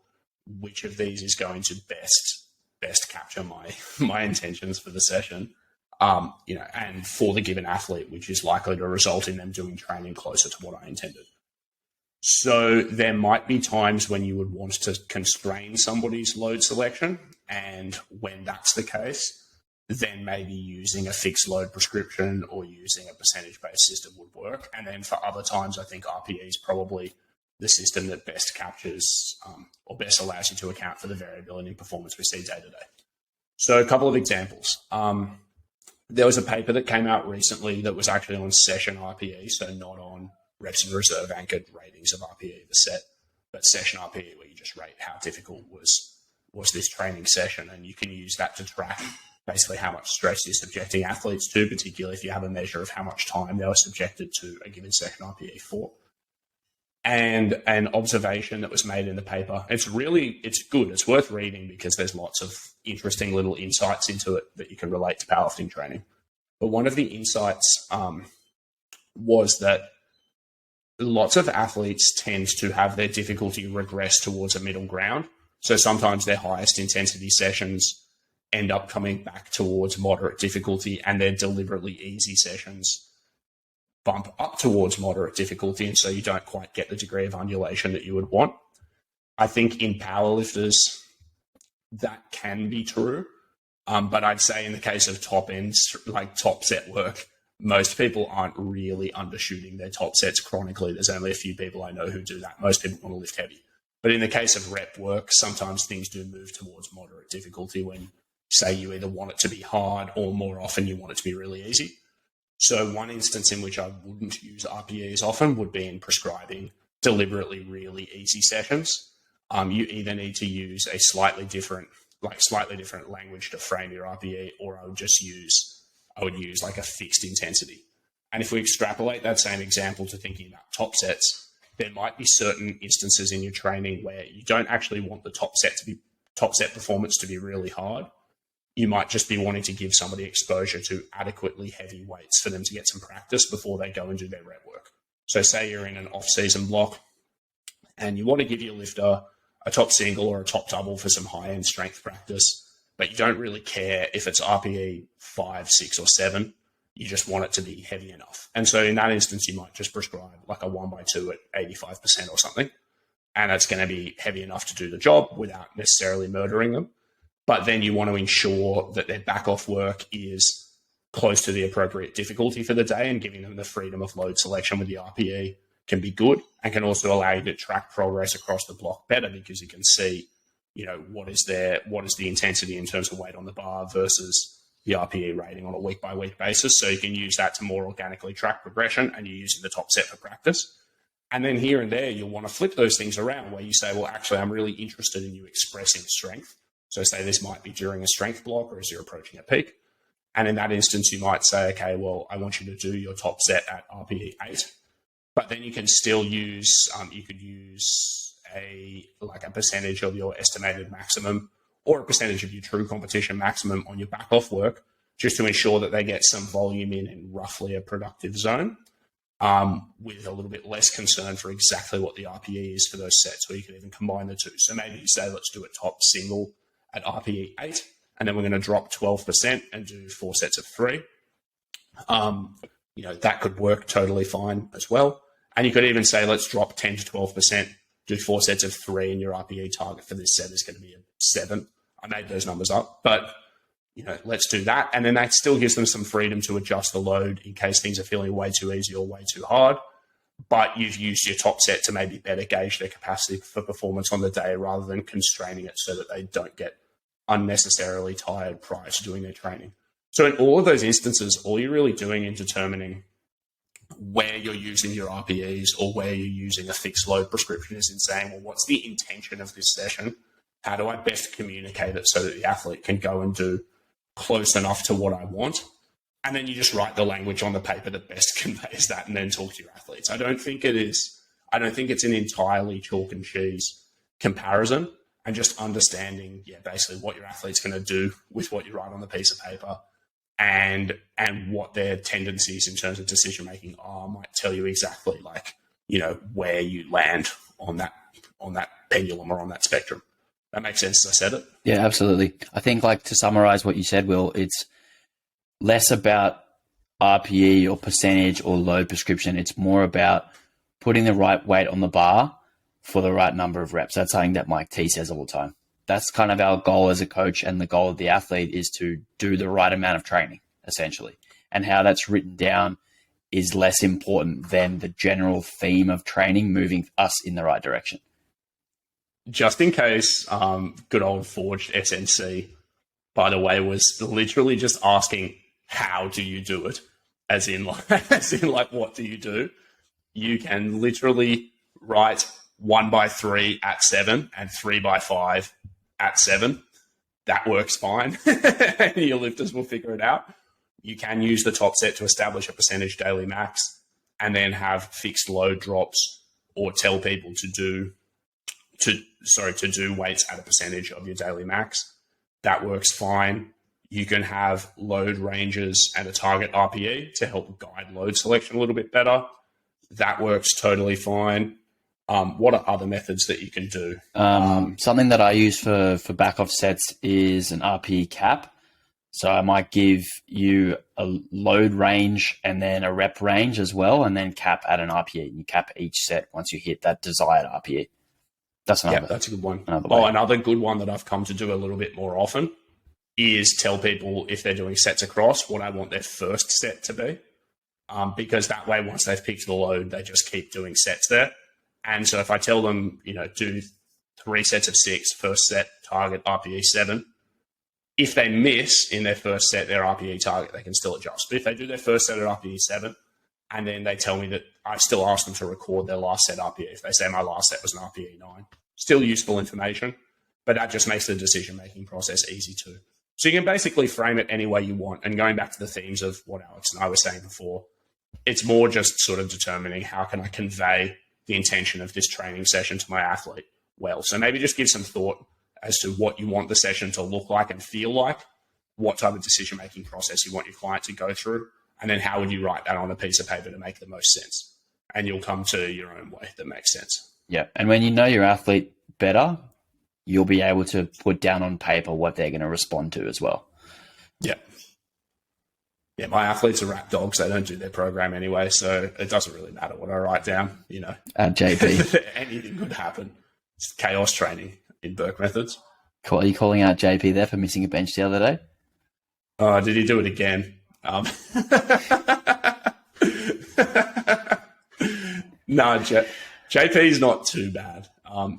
which of these is going to best capture my intentions for the session, and for the given athlete, which is likely to result in them doing training closer to what I intended. So there might be times when you would want to constrain somebody's load selection, and when that's the case, then maybe using a fixed load prescription or using a percentage-based system would work. And then for other times, I think RPE is probably the system that best captures or best allows you to account for the variability in performance we see day to day. So a couple of examples. There was a paper that came out recently that was actually on session RPE, so not on reps and reserve anchored ratings of RPE, the set, but session RPE, where you just rate how difficult was this training session. And you can use that to track basically how much stress you're subjecting athletes to, particularly if you have a measure of how much time they were subjected to a given session RPE for. And an observation that was made in the paper, it's good. It's worth reading because there's lots of interesting little insights into it that you can relate to powerlifting training. But one of the insights was that lots of athletes tend to have their difficulty regress towards a middle ground. So sometimes their highest intensity sessions end up coming back towards moderate difficulty, and their deliberately easy sessions bump up towards moderate difficulty, and so you don't quite get the degree of undulation that you would want. I think in powerlifters, that can be true, but I'd say in the case of top ends, like top set work, most people aren't really undershooting their top sets chronically. There's only a few people I know who do that. Most people want to lift heavy. But in the case of rep work, sometimes things do move towards moderate difficulty when, say, you either want it to be hard or more often you want it to be really easy. So one instance in which I wouldn't use RPEs often would be in prescribing deliberately really easy sessions. You either need to use a slightly different language to frame your RPE, or I would use like a fixed intensity. And if we extrapolate that same example to thinking about top sets, there might be certain instances in your training where you don't actually want the top set performance to be really hard. You might just be wanting to give somebody exposure to adequately heavy weights for them to get some practice before they go and do their rep work. So say you're in an off-season block and you want to give your lifter a top single or a top double for some high-end strength practice, but you don't really care if it's RPE 5, 6, or 7. You just want it to be heavy enough. And so in that instance, you might just prescribe like a 1x2 at 85% or something. And that's going to be heavy enough to do the job without necessarily murdering them. But then you want to ensure that their back off work is close to the appropriate difficulty for the day, and giving them the freedom of load selection with the RPE can be good, and can also allow you to track progress across the block better, because you can see, what is the intensity in terms of weight on the bar versus the RPE rating on a week by week basis. So you can use that to more organically track progression, and you're using the top set for practice. And then here and there, you'll want to flip those things around where you say, well, actually, I'm really interested in you expressing strength. So say this might be during a strength block or as you're approaching a peak. And in that instance, you might say, okay, well, I want you to do your top set at RPE 8. But then you can still use, you could use a percentage of your estimated maximum or a percentage of your true competition maximum on your back off work, just to ensure that they get some volume in roughly a productive zone, with a little bit less concern for exactly what the RPE is for those sets, or you can even combine the two. So maybe you say, let's do a top single at RPE 8, and then we're going to drop 12% and do 4 sets of 3. That could work totally fine as well. And you could even say, let's drop 10 to 12%, do 4 sets of 3, and your RPE target for this set is going to be a 7. I made those numbers up, but let's do that. And then that still gives them some freedom to adjust the load in case things are feeling way too easy or way too hard. But you've used your top set to maybe better gauge their capacity for performance on the day, rather than constraining it so that they don't get unnecessarily tired prior to doing their training. So in all of those instances, all you're really doing in determining where you're using your RPEs or where you're using a fixed load prescription is in saying, well, what's the intention of this session? How do I best communicate it so that the athlete can go and do close enough to what I want? And then you just write the language on the paper that best conveys that, and then talk to your athletes. I don't think it's an entirely chalk and cheese comparison, and just understanding, basically what your athlete's going to do with what you write on the piece of paper, and what their tendencies in terms of decision making are might tell you exactly where you land on that pendulum or on that spectrum. That makes sense as I said it. Yeah, absolutely. I think to summarize what you said, Will, it's less about RPE or percentage or load prescription. It's more about putting the right weight on the bar for the right number of reps. That's something that Mike T says all the time. That's kind of our goal as a coach, and the goal of the athlete is to do the right amount of training, essentially. And how that's written down is less important than the general theme of training moving us in the right direction. Just in case, good old Forged SNC, by the way, was literally just asking, how do you do it? As in what do you do? You can literally write 1x3 at 7 and 3x5 at 7. That works fine. Your lifters will figure it out. You can use the top set to establish a percentage daily max, and then have fixed load drops, or tell people to do weights at a percentage of your daily max. That works fine. You can have load ranges and a target RPE to help guide load selection a little bit better. That works totally fine. What are other methods that you can do? Something that I use for back off sets is an RPE cap. So I might give you a load range and then a rep range as well, and then cap at an RPE. You cap each set once you hit that desired RPE. That's a good one. Another good one that I've come to do a little bit more often is tell people, if they're doing sets across, what I want their first set to be. Because that way, once they've picked the load, they just keep doing sets there. And so if I tell them, do 3 sets of 6, first set, target RPE 7, if they miss in their first set their RPE target, they can still adjust. But if they do their first set at RPE 7, and then they tell me that, I still ask them to record their last set RPE. If they say my last set was an RPE 9, still useful information, but that just makes the decision-making process easy too. So you can basically frame it any way you want. And going back to the themes of what Alex and I were saying before, it's more just sort of determining how can I convey the intention of this training session to my athlete well. So maybe just give some thought as to what you want the session to look like and feel like, what type of decision-making process you want your client to go through, and then how would you write that on a piece of paper to make the most sense? And you'll come to your own way that makes sense. Yeah. And when you know your athlete better, you'll be able to put down on paper what they're going to respond to as well. Yeah. Yeah, my athletes are rat dogs. They don't do their program anyway, so it doesn't really matter what I write down, you know. At JP. Anything could happen. It's chaos training in Burke methods. Are you calling out JP there for missing a bench the other day? Did he do it again? No, JP's not too bad.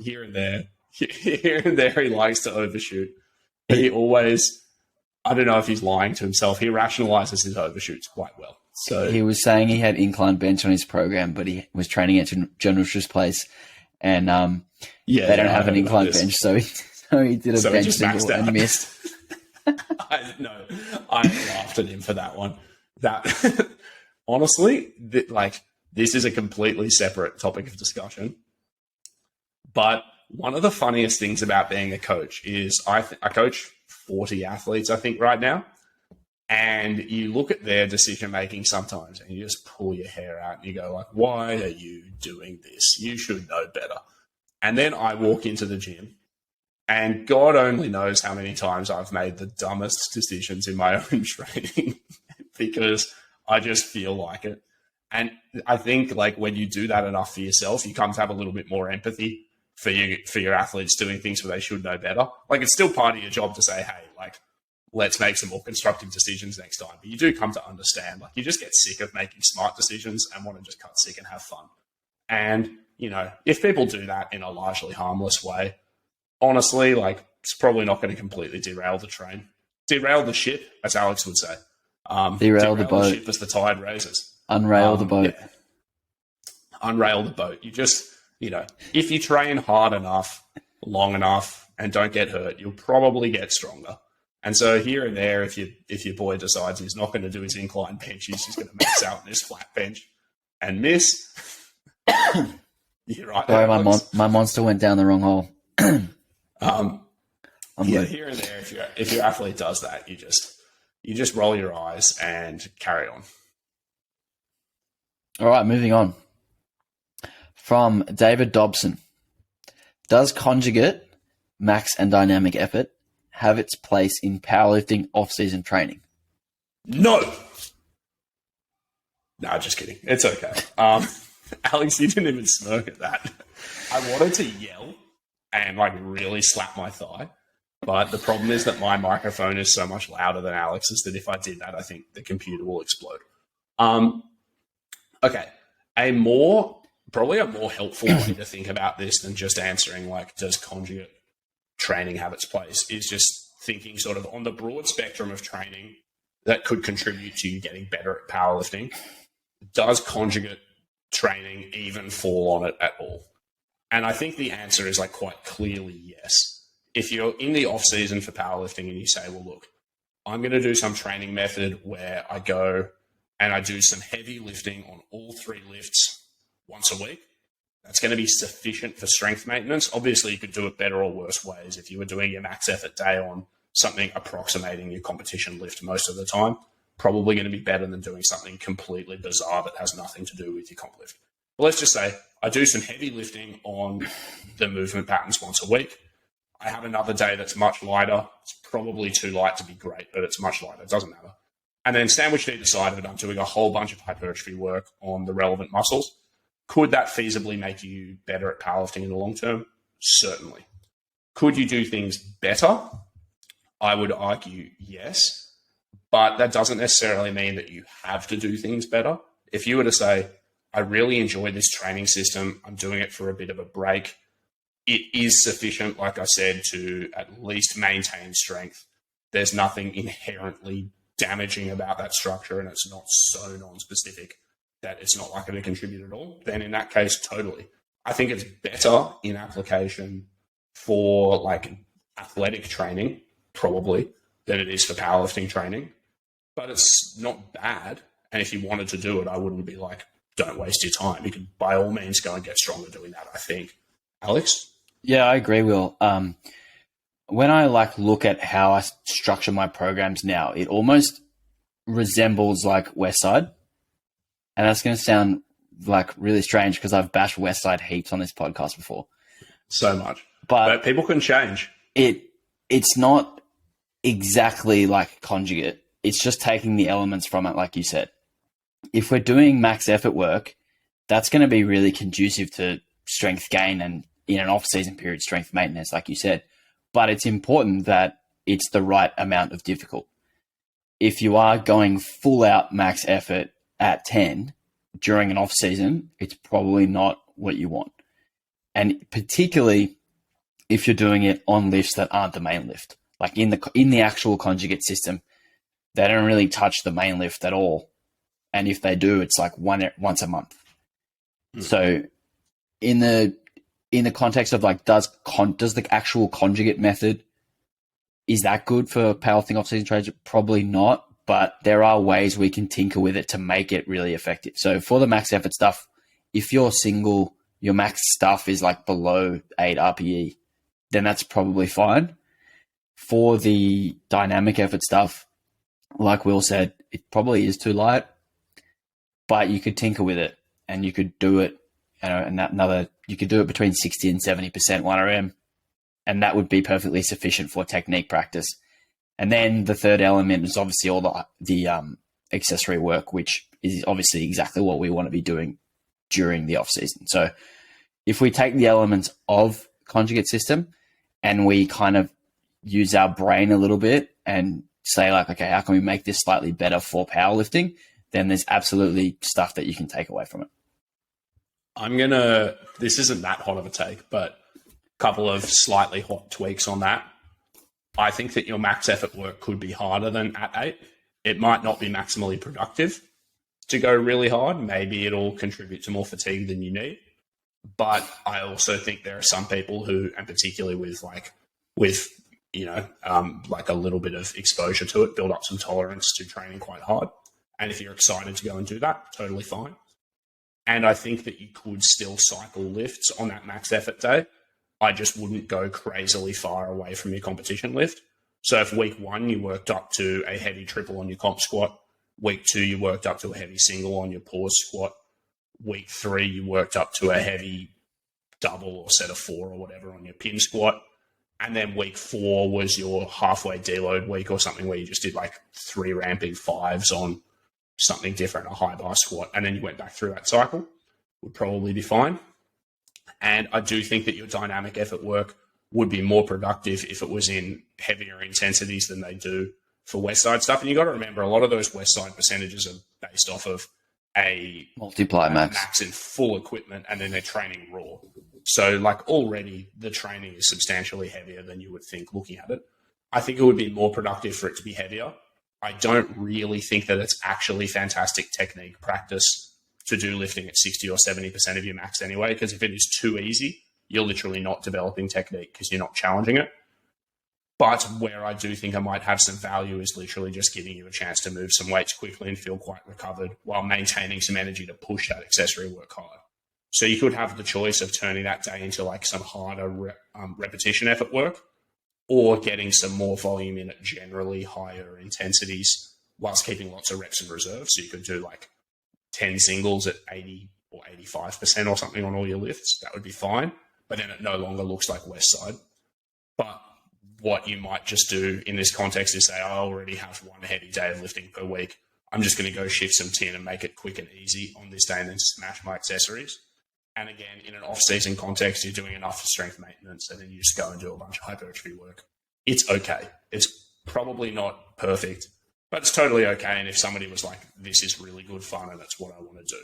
Here and there, he likes to overshoot. But he always, I don't know if he's lying to himself. He rationalizes his overshoots quite well. So he was saying he had incline bench on his program, but he was training at General Schuss Place, and they don't have an incline bench, so he did a bench single and missed. I laughed at him for that one. That honestly, this is a completely separate topic of discussion. But one of the funniest things about being a coach is I coach 40 athletes, I think, right now. And you look at their decision making sometimes and you just pull your hair out and you go like, why are you doing this? You should know better. And then I walk into the gym and God only knows how many times I've made the dumbest decisions in my own training because I just feel like it. And I think like when you do that enough for yourself, you come to have a little bit more empathy for your athletes doing things where they should know better. Like it's still part of your job to say, hey, like, let's make some more constructive decisions next time. But you do come to understand, like you just get sick of making smart decisions and want to just cut sick and have fun. And, you know, if people do that in a largely harmless way, honestly, like it's probably not going to completely derail the train. Derail the ship, as Alex would say. Derail the boat. The ship as the tide raises. Unrail the boat. Yeah. Unrail the boat. You just, you know, if you train hard enough, long enough, and don't get hurt, you'll probably get stronger. And so here and there, if your boy decides he's not going to do his incline bench, he's just going to max out on his flat bench and miss. You're right. Sorry, my monster went down the wrong hole. Here and there, if your athlete does that, you just roll your eyes and carry on. All right, moving on. From David Dobson. Does conjugate, max and dynamic effort, have its place in powerlifting off-season training? No, just kidding. It's okay. Alex, you didn't even smirk at that. I wanted to yell and like really slap my thigh, but the problem is that my microphone is so much louder than Alex's that if I did that, I think the computer will explode. Okay, probably a more helpful way to think about this than just answering like, does conjugate training have its place, is just thinking sort of on the broad spectrum of training that could contribute to you getting better at powerlifting. Does conjugate training even fall on it at all? And I think the answer is like quite clearly yes. If you're in the off season for powerlifting and you say, well, look, I'm going to do some training method where I go and I do some heavy lifting on all 3 lifts once a week, that's going to be sufficient for strength maintenance. Obviously, you could do it better or worse ways. If you were doing your max effort day on something approximating your competition lift most of the time, probably going to be better than doing something completely bizarre that has nothing to do with your comp lift. But let's just say I do some heavy lifting on the movement patterns once a week. I have another day that's much lighter. It's probably too light to be great, but it's much lighter. It doesn't matter. And then sandwiched either side of it, I'm doing a whole bunch of hypertrophy work on the relevant muscles. Could that feasibly make you better at powerlifting in the long term? Certainly. Could you do things better? I would argue yes, but that doesn't necessarily mean that you have to do things better. If you were to say, I really enjoy this training system, I'm doing it for a bit of a break, it is sufficient, like I said, to at least maintain strength. There's nothing inherently damaging about that structure and it's not so non-specific that it's not likely to contribute at all, then in that case, totally. I think it's better in application for like athletic training, probably, than it is for powerlifting training. But it's not bad. And if you wanted to do it, I wouldn't be like, don't waste your time. You can by all means go and get stronger doing that, I think. Alex? Yeah, I agree, Will. When I like look at how I structure my programs now, it almost resembles like Westside. And that's going to sound like really strange because I've bashed Westside heaps on this podcast before. So much. But people can change. It's not exactly like conjugate. It's just taking the elements from it, like you said. If we're doing max effort work, that's going to be really conducive to strength gain and in an off-season period, strength maintenance, like you said. But it's important that it's the right amount of difficult. If you are going full out max effort at 10 during an off-season, it's probably not what you want. And particularly if you're doing it on lifts that aren't the main lift. Like in the actual conjugate system, they don't really touch the main lift at all. And if they do, it's like once a month. So in the context of like, does the actual conjugate method, is that good for powerlifting off-season trades? Probably not, but there are ways we can tinker with it to make it really effective. So for the max effort stuff, if your max stuff is like below 8 RPE, then that's probably fine. For the dynamic effort stuff, like Will said, it probably is too light, but you could tinker with it and you could do it, you could do it between 60 and 70% 1RM, and that would be perfectly sufficient for technique practice. And then the third element is obviously all the accessory work, which is obviously exactly what we want to be doing during the off season. So if we take the elements of conjugate system and we kind of use our brain a little bit and say like, okay, how can we make this slightly better for powerlifting? Then there's absolutely stuff that you can take away from it. This isn't that hot of a take, but a couple of slightly hot tweaks on that. I think that your max effort work could be harder than at 8. It might not be maximally productive to go really hard. Maybe it'll contribute to more fatigue than you need. But I also think there are some people who, and particularly with like a little bit of exposure to it, build up some tolerance to training quite hard. And if you're excited to go and do that, totally fine. And I think that you could still cycle lifts on that max effort day. I just wouldn't go crazily far away from your competition lift. So if week 1 you worked up to a heavy triple on your comp squat, week 2 you worked up to a heavy single on your pause squat, week 3 you worked up to a heavy double or set of 4 or whatever on your pin squat, and then week 4 was your halfway deload week or something where you just did like 3 ramping 5s on something different, a high bar squat, and then you went back through that cycle, would probably be fine. And I do think that your dynamic effort work would be more productive if it was in heavier intensities than they do for West Side stuff. And you got to remember, a lot of those West Side percentages are based off of a multiply max in full equipment, and then they're training raw. So like already the training is substantially heavier than you would think looking at it. I think it would be more productive for it to be heavier. I don't really think that it's actually fantastic technique practice to do lifting at 60 or 70% of your max anyway, because if it is too easy, you're literally not developing technique because you're not challenging it. But where I do think I might have some value is literally just giving you a chance to move some weights quickly and feel quite recovered while maintaining some energy to push that accessory work hard. So you could have the choice of turning that day into like some harder repetition effort work, or getting some more volume in at generally higher intensities whilst keeping lots of reps in reserve. So you could do like 10 singles at 80 or 85% or something on all your lifts. That would be fine. But then it no longer looks like West Side. But what you might just do in this context is say, I already have one heavy day of lifting per week. I'm just going to go shift some tin and make it quick and easy on this day and then smash my accessories. And again, in an off-season context, you're doing enough for strength maintenance and then you just go and do a bunch of hypertrophy work. It's okay. It's probably not perfect, but it's totally okay. And if somebody was like, this is really good fun and that's what I want to do,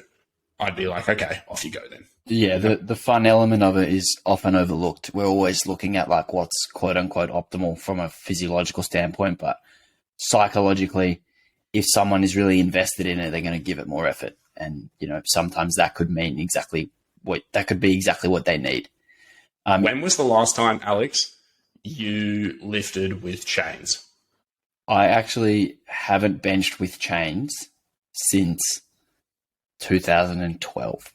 I'd be like, okay, off you go then. Yeah, the fun element of it is often overlooked. We're always looking at like what's quote unquote optimal from a physiological standpoint, but psychologically, if someone is really invested in it, they're going to give it more effort. And, sometimes that could mean be exactly what they need. When was the last time, Alex, you lifted with chains? I actually haven't benched with chains since 2012.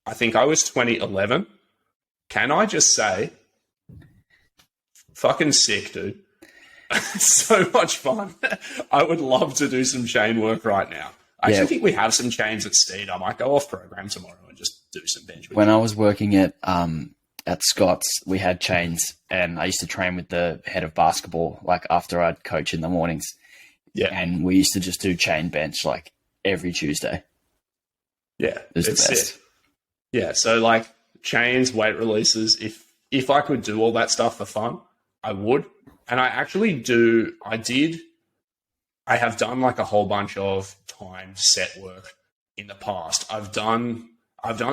I think I was 2011. Can I just say, fucking sick, dude. So much fun. I would love to do some chain work right now. I actually think we have some chains at Steed. I might go off program tomorrow and just do some bench. When I was working at at Scott's, we had chains, and I used to train with the head of basketball, like after I'd coach in the mornings. Yeah. And we used to just do chain bench like every Tuesday. Yeah. It was the best. Sick. Yeah. So like chains, weight releases, if I could do all that stuff for fun, I would. And I have done like a whole bunch of timed set work in the past. I've done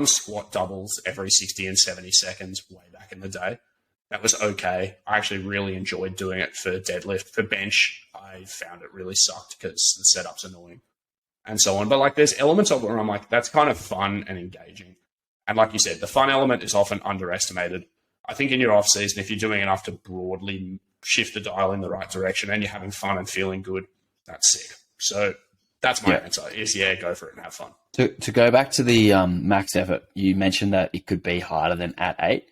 squat doubles every 60 and 70 seconds way back in the day. That was okay. I actually really enjoyed doing it for deadlift. For bench, I found it really sucked because the setup's annoying and so on. But like there's elements of it where I'm like, that's kind of fun and engaging. And like you said, the fun element is often underestimated. I think in your off season, if you're doing enough to broadly shift the dial in the right direction and you're having fun and feeling good, that's sick. So that's my answer is, go for it and have fun. To go back to the max effort, you mentioned that it could be harder than at 8.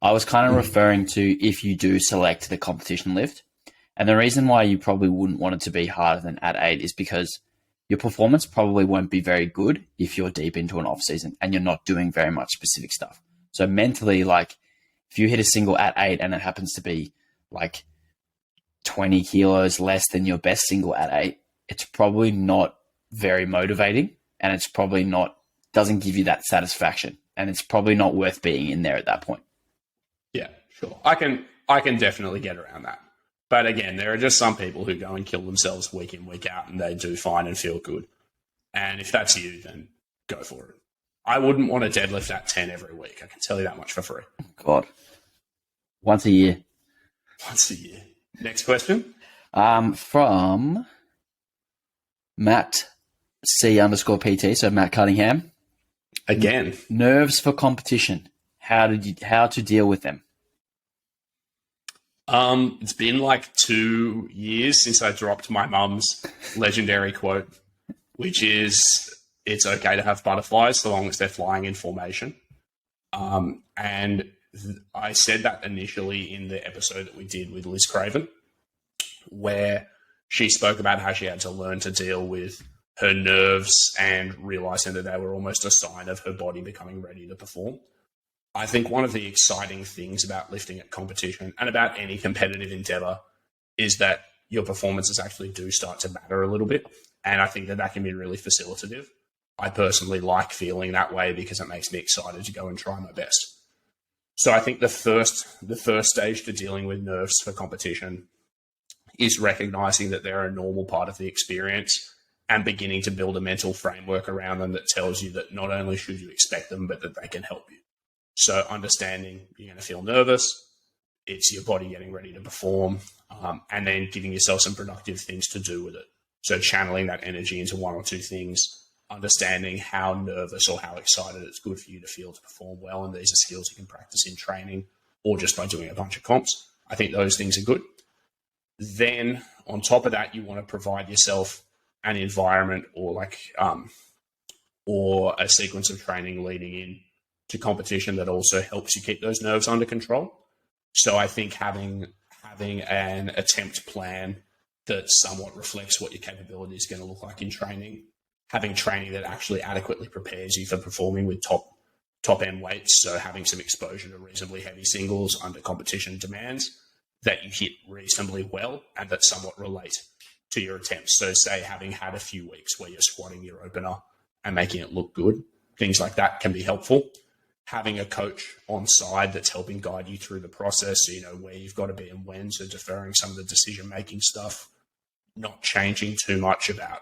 I was kind of referring to if you do select the competition lift. And the reason why you probably wouldn't want it to be harder than at 8 is because your performance probably won't be very good if you're deep into an off season and you're not doing very much specific stuff. So mentally, like if you hit a single at 8 and it happens to be like 20 kilos less than your best single at 8, it's probably not very motivating, and it's probably doesn't give you that satisfaction, and it's probably not worth being in there at that point. Yeah, sure. I can definitely get around that. But again, there are just some people who go and kill themselves week in, week out, and they do fine and feel good. And if that's you, then go for it. I wouldn't want to deadlift at 10 every week. I can tell you that much for free. God. Once a year. Once a year. Next question. From Matt C_PT, so Matt Cunningham. Again. Nerves for competition. How to deal with them? It's been like 2 years since I dropped my mum's legendary quote, which is, it's okay to have butterflies so long as they're flying in formation. And I said that initially in the episode that we did with Liz Craven, where she spoke about how she had to learn to deal with her nerves and realizing that they were almost a sign of her body becoming ready to perform. I think one of the exciting things about lifting at competition and about any competitive endeavor is that your performances actually do start to matter a little bit. And I think that can be really facilitative. I personally like feeling that way because it makes me excited to go and try my best. So I think the first stage to dealing with nerves for competition is recognizing that they're a normal part of the experience and beginning to build a mental framework around them that tells you that not only should you expect them, but that they can help you. So understanding you're going to feel nervous, it's your body getting ready to perform, and then giving yourself some productive things to do with it. So channeling that energy into one or two things, understanding how nervous or how excited it's good for you to feel to perform well. And these are skills you can practice in training or just by doing a bunch of comps. I think those things are good. Then on top of that, you want to provide yourself an environment or or a sequence of training leading in to competition that also helps you keep those nerves under control. So I think having an attempt plan that somewhat reflects what your capability is going to look like in training, having training that actually adequately prepares you for performing with top end weights. So having some exposure to reasonably heavy singles under competition demands that you hit reasonably well and that somewhat relate to your attempts. So say having had a few weeks where you're squatting your opener and making it look good, things like that can be helpful. Having a coach on side that's helping guide you through the process, so you know where you've got to be and when, so deferring some of the decision-making stuff, not changing too much about,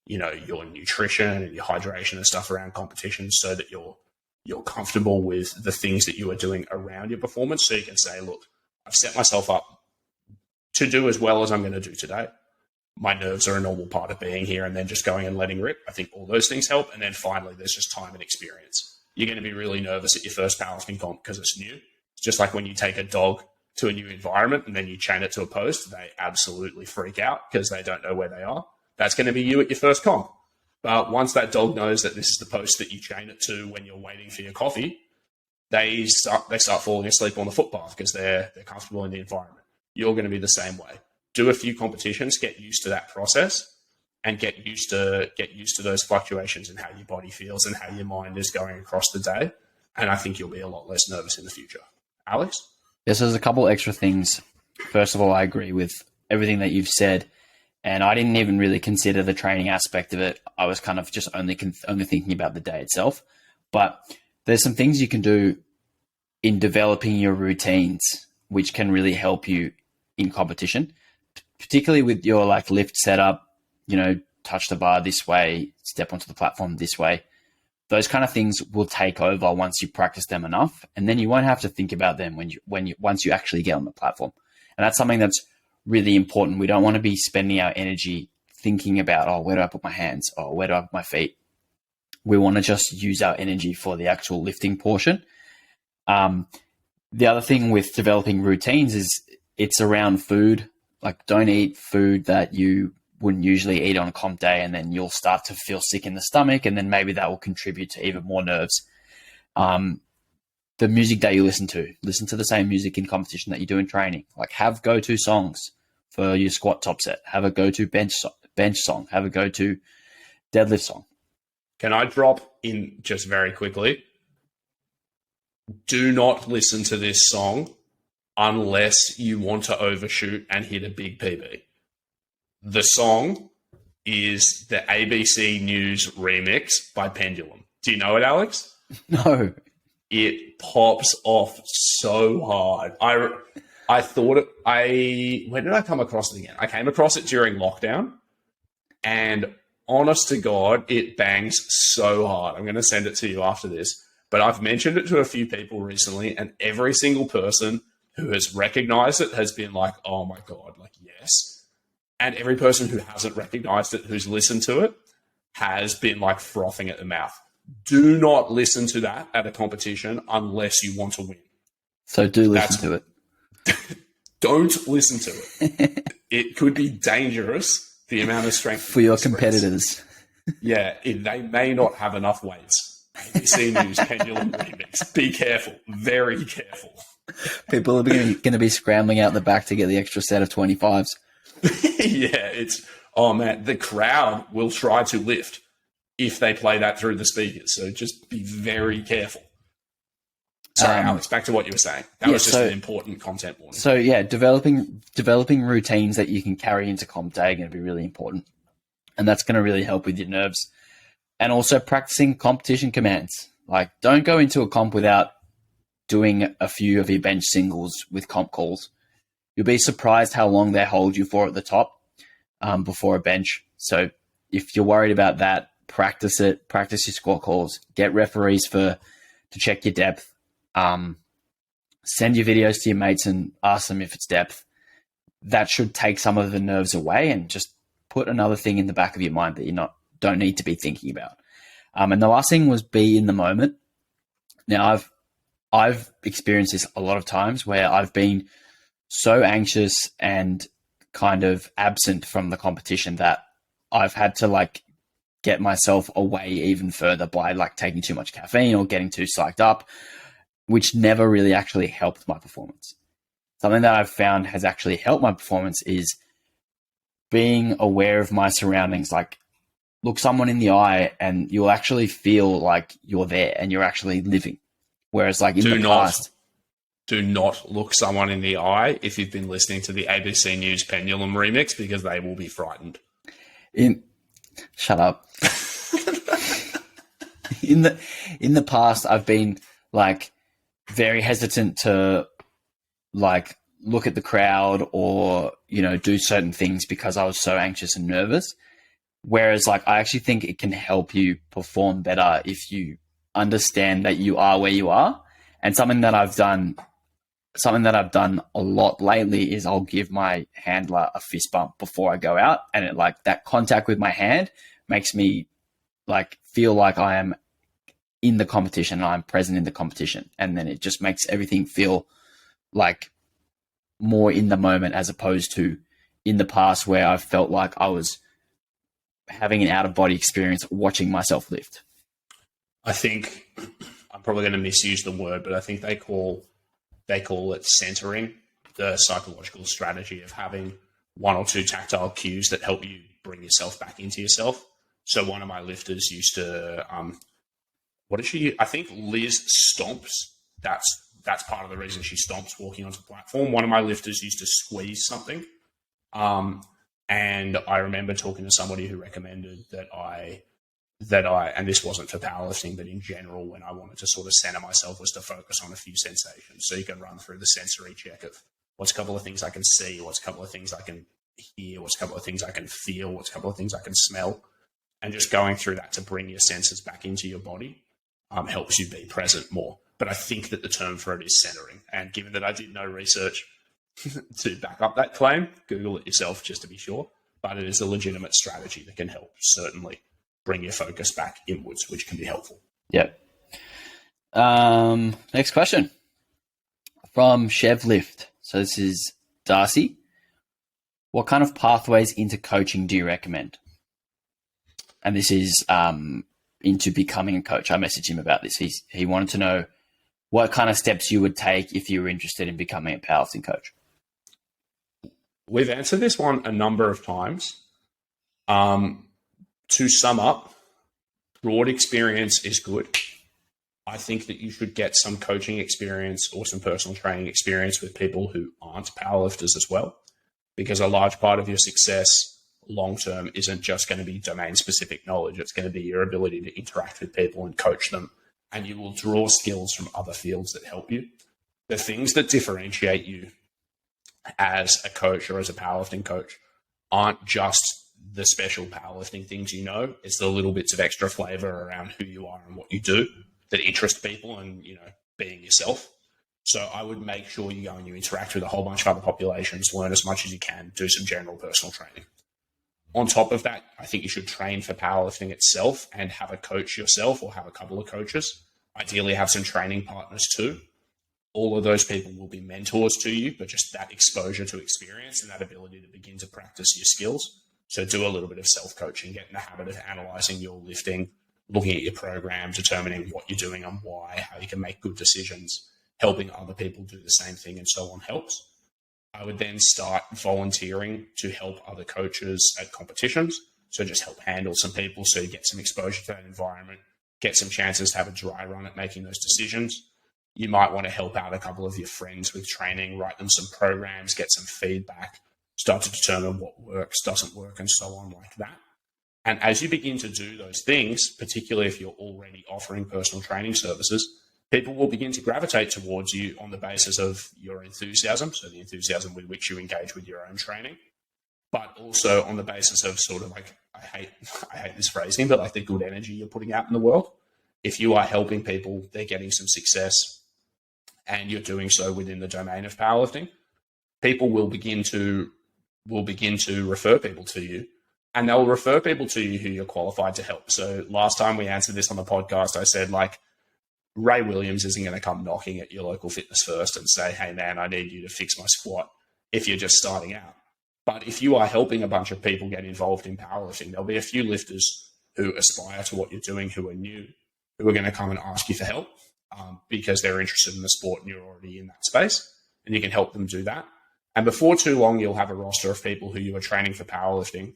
your nutrition and your hydration and stuff around competition so that you're comfortable with the things that you are doing around your performance. So you can say, look, I've set myself up to do as well as I'm going to do today. My nerves are a normal part of being here, and then just going and letting rip. I think all those things help. And then finally, there's just time and experience. You're going to be really nervous at your first powerlifting comp because it's new. It's just like when you take a dog to a new environment and then you chain it to a post, they absolutely freak out because they don't know where they are. That's going to be you at your first comp. But once that dog knows that this is the post that you chain it to when you're waiting for your coffee, they start falling asleep on the footpath because they're comfortable in the environment. You're going to be the same way. Do a few competitions, get used to that process, and get used to those fluctuations in how your body feels and how your mind is going across the day. And I think you'll be a lot less nervous in the future. Alex? Yes, there's a couple extra things. First of all, I agree with everything that you've said, and I didn't even really consider the training aspect of it. I was kind of just only thinking about the day itself. But there's some things you can do in developing your routines, which can really help you in competition, particularly with your like lift setup. Touch the bar this way, step onto the platform this way. Those kind of things will take over once you practice them enough, and then you won't have to think about them once you actually get on the platform. And that's something that's really important. We don't want to be spending our energy thinking about, oh, where do I put my hands? Oh, where do I put my feet? We want to just use our energy for the actual lifting portion. The other thing with developing routines is it's around food. Like, don't eat food that you wouldn't usually eat on a comp day, and then you'll start to feel sick in the stomach, and then maybe that will contribute to even more nerves. The music that you listen to the same music in competition that you do in training. Like, have go-to songs for your squat top set. Have a go-to bench song. Have a go-to deadlift song. Can I drop in just very quickly? Do not listen to this song unless you want to overshoot and hit a big PB. The song is the ABC News remix by Pendulum. Do you know it, Alex? No. It pops off so hard. I thought it. When did I come across it again? I came across it during lockdown, and honest to God, it bangs so hard. I'm going to send it to you after this, but I've mentioned it to a few people recently, and every single person who has recognized it has been like, "Oh my God, like yes." And every person who hasn't recognized it, who's listened to it, has been like frothing at the mouth. Do not listen to that at a competition unless you want to win. So do listen to it. Don't listen to it. It could be dangerous, the amount of strength. For your competitors. Yeah, they may not have enough weights. ABC News Pendulum remix. Be careful. Very careful. People are going to be scrambling out the back to get the extra set of 25s. Yeah, the crowd will try to lift if they play that through the speakers. So just be very careful. Sorry, Alex, back to what you were saying. That was just an important content warning. So yeah, developing routines that you can carry into comp day are going to be really important. And that's going to really help with your nerves. And also practicing competition commands. Like, don't go into a comp without doing a few of your bench singles with comp calls. You'll be surprised how long they hold you for at the top before a bench. So if you're worried about that, practice it. Practice your squat calls. Get referees to check your depth. Send your videos to your mates and ask them if it's depth. That should take some of the nerves away and just put another thing in the back of your mind that you don't need to be thinking about. And the last thing was be in the moment. Now, I've experienced this a lot of times where I've been so anxious and kind of absent from the competition that I've had to like get myself away even further by like taking too much caffeine or getting too psyched up, which never really actually helped my performance. Something that I've found has actually helped my performance is being aware of my surroundings. Like, look someone in the eye and you'll actually feel like you're there and you're actually living. Whereas like in the past... Do not look someone in the eye if you've been listening to the ABC News Pendulum remix, because they will be frightened. Shut up. In the past, I've been like very hesitant to like look at the crowd or, do certain things because I was so anxious and nervous. Whereas like, I actually think it can help you perform better if you understand that you are where you are. And something that I've done a lot lately is I'll give my handler a fist bump before I go out, and it like that contact with my hand makes me like feel like I am in the competition and I'm present in the competition, and then it just makes everything feel like more in the moment, as opposed to in the past where I felt like I was having an out of body experience watching myself lift. I think I'm probably going to misuse the word, but I think they call it centering, the psychological strategy of having one or two tactile cues that help you bring yourself back into yourself. So one of my lifters used to, I think Liz Stomps, that's that's part of the reason she stopped walking onto the platform. One of my lifters used to squeeze something. And I remember talking to somebody who recommended that I, and this wasn't for powerlifting, but in general, when I wanted to sort of center myself, was to focus on a few sensations. So you can run through the sensory check of what's a couple of things I can see, what's a couple of things I can hear, what's a couple of things I can feel, what's a couple of things I can smell, and just going through that to bring your senses back into your body helps you be present more. But I think that the term for it is centering. And given that I did no research to back up that claim, Google it yourself just to be sure. But it is a legitimate strategy that can help certainly bring your focus back inwards, which can be helpful. Yep. Next question from Chevlift. So this is Darcy. What kind of pathways into coaching do you recommend? And this is into becoming a coach. I messaged him about this. He wanted to know what kind of steps you would take if you were interested in becoming a powerlifting coach. We've answered this one a number of times. To sum up, broad experience is good. I think that you should get some coaching experience or some personal training experience with people who aren't powerlifters as well, because a large part of your success long-term isn't just going to be domain-specific knowledge. It's going to be your ability to interact with people and coach them, and you will draw skills from other fields that help you. The things that differentiate you as a coach or as a powerlifting coach aren't just the special powerlifting things you know. It's the little bits of extra flavor around who you are and what you do that interest people and, being yourself. So I would make sure you go and you interact with a whole bunch of other populations, learn as much as you can, do some general personal training. On top of that, I think you should train for powerlifting itself and have a coach yourself or have a couple of coaches. Ideally have some training partners too. All of those people will be mentors to you, but just that exposure to experience and that ability to begin to practice your skills. So do a little bit of self-coaching, get in the habit of analyzing your lifting, looking at your program, determining what you're doing and why, how you can make good decisions, helping other people do the same thing and so on helps. I would then start volunteering to help other coaches at competitions. So just help handle some people so you get some exposure to that environment, get some chances to have a dry run at making those decisions. You might want to help out a couple of your friends with training, write them some programs, get some feedback, start to determine what works, doesn't work, and so on like that. And as you begin to do those things, particularly if you're already offering personal training services, people will begin to gravitate towards you on the basis of your enthusiasm, so the enthusiasm with which you engage with your own training, but also on the basis of sort of like, I hate this phrasing, but like the good energy you're putting out in the world. If you are helping people, they're getting some success, and you're doing so within the domain of powerlifting, people will begin to refer people to you, and they'll refer people to you who you're qualified to help. So last time we answered this on the podcast, I said, like, Ray Williams isn't going to come knocking at your local Fitness First and say, hey, man, I need you to fix my squat if you're just starting out. But if you are helping a bunch of people get involved in powerlifting, there'll be a few lifters who aspire to what you're doing, who are new, who are going to come and ask you for help because they're interested in the sport and you're already in that space, and you can help them do that. And before too long, you'll have a roster of people who you are training for powerlifting,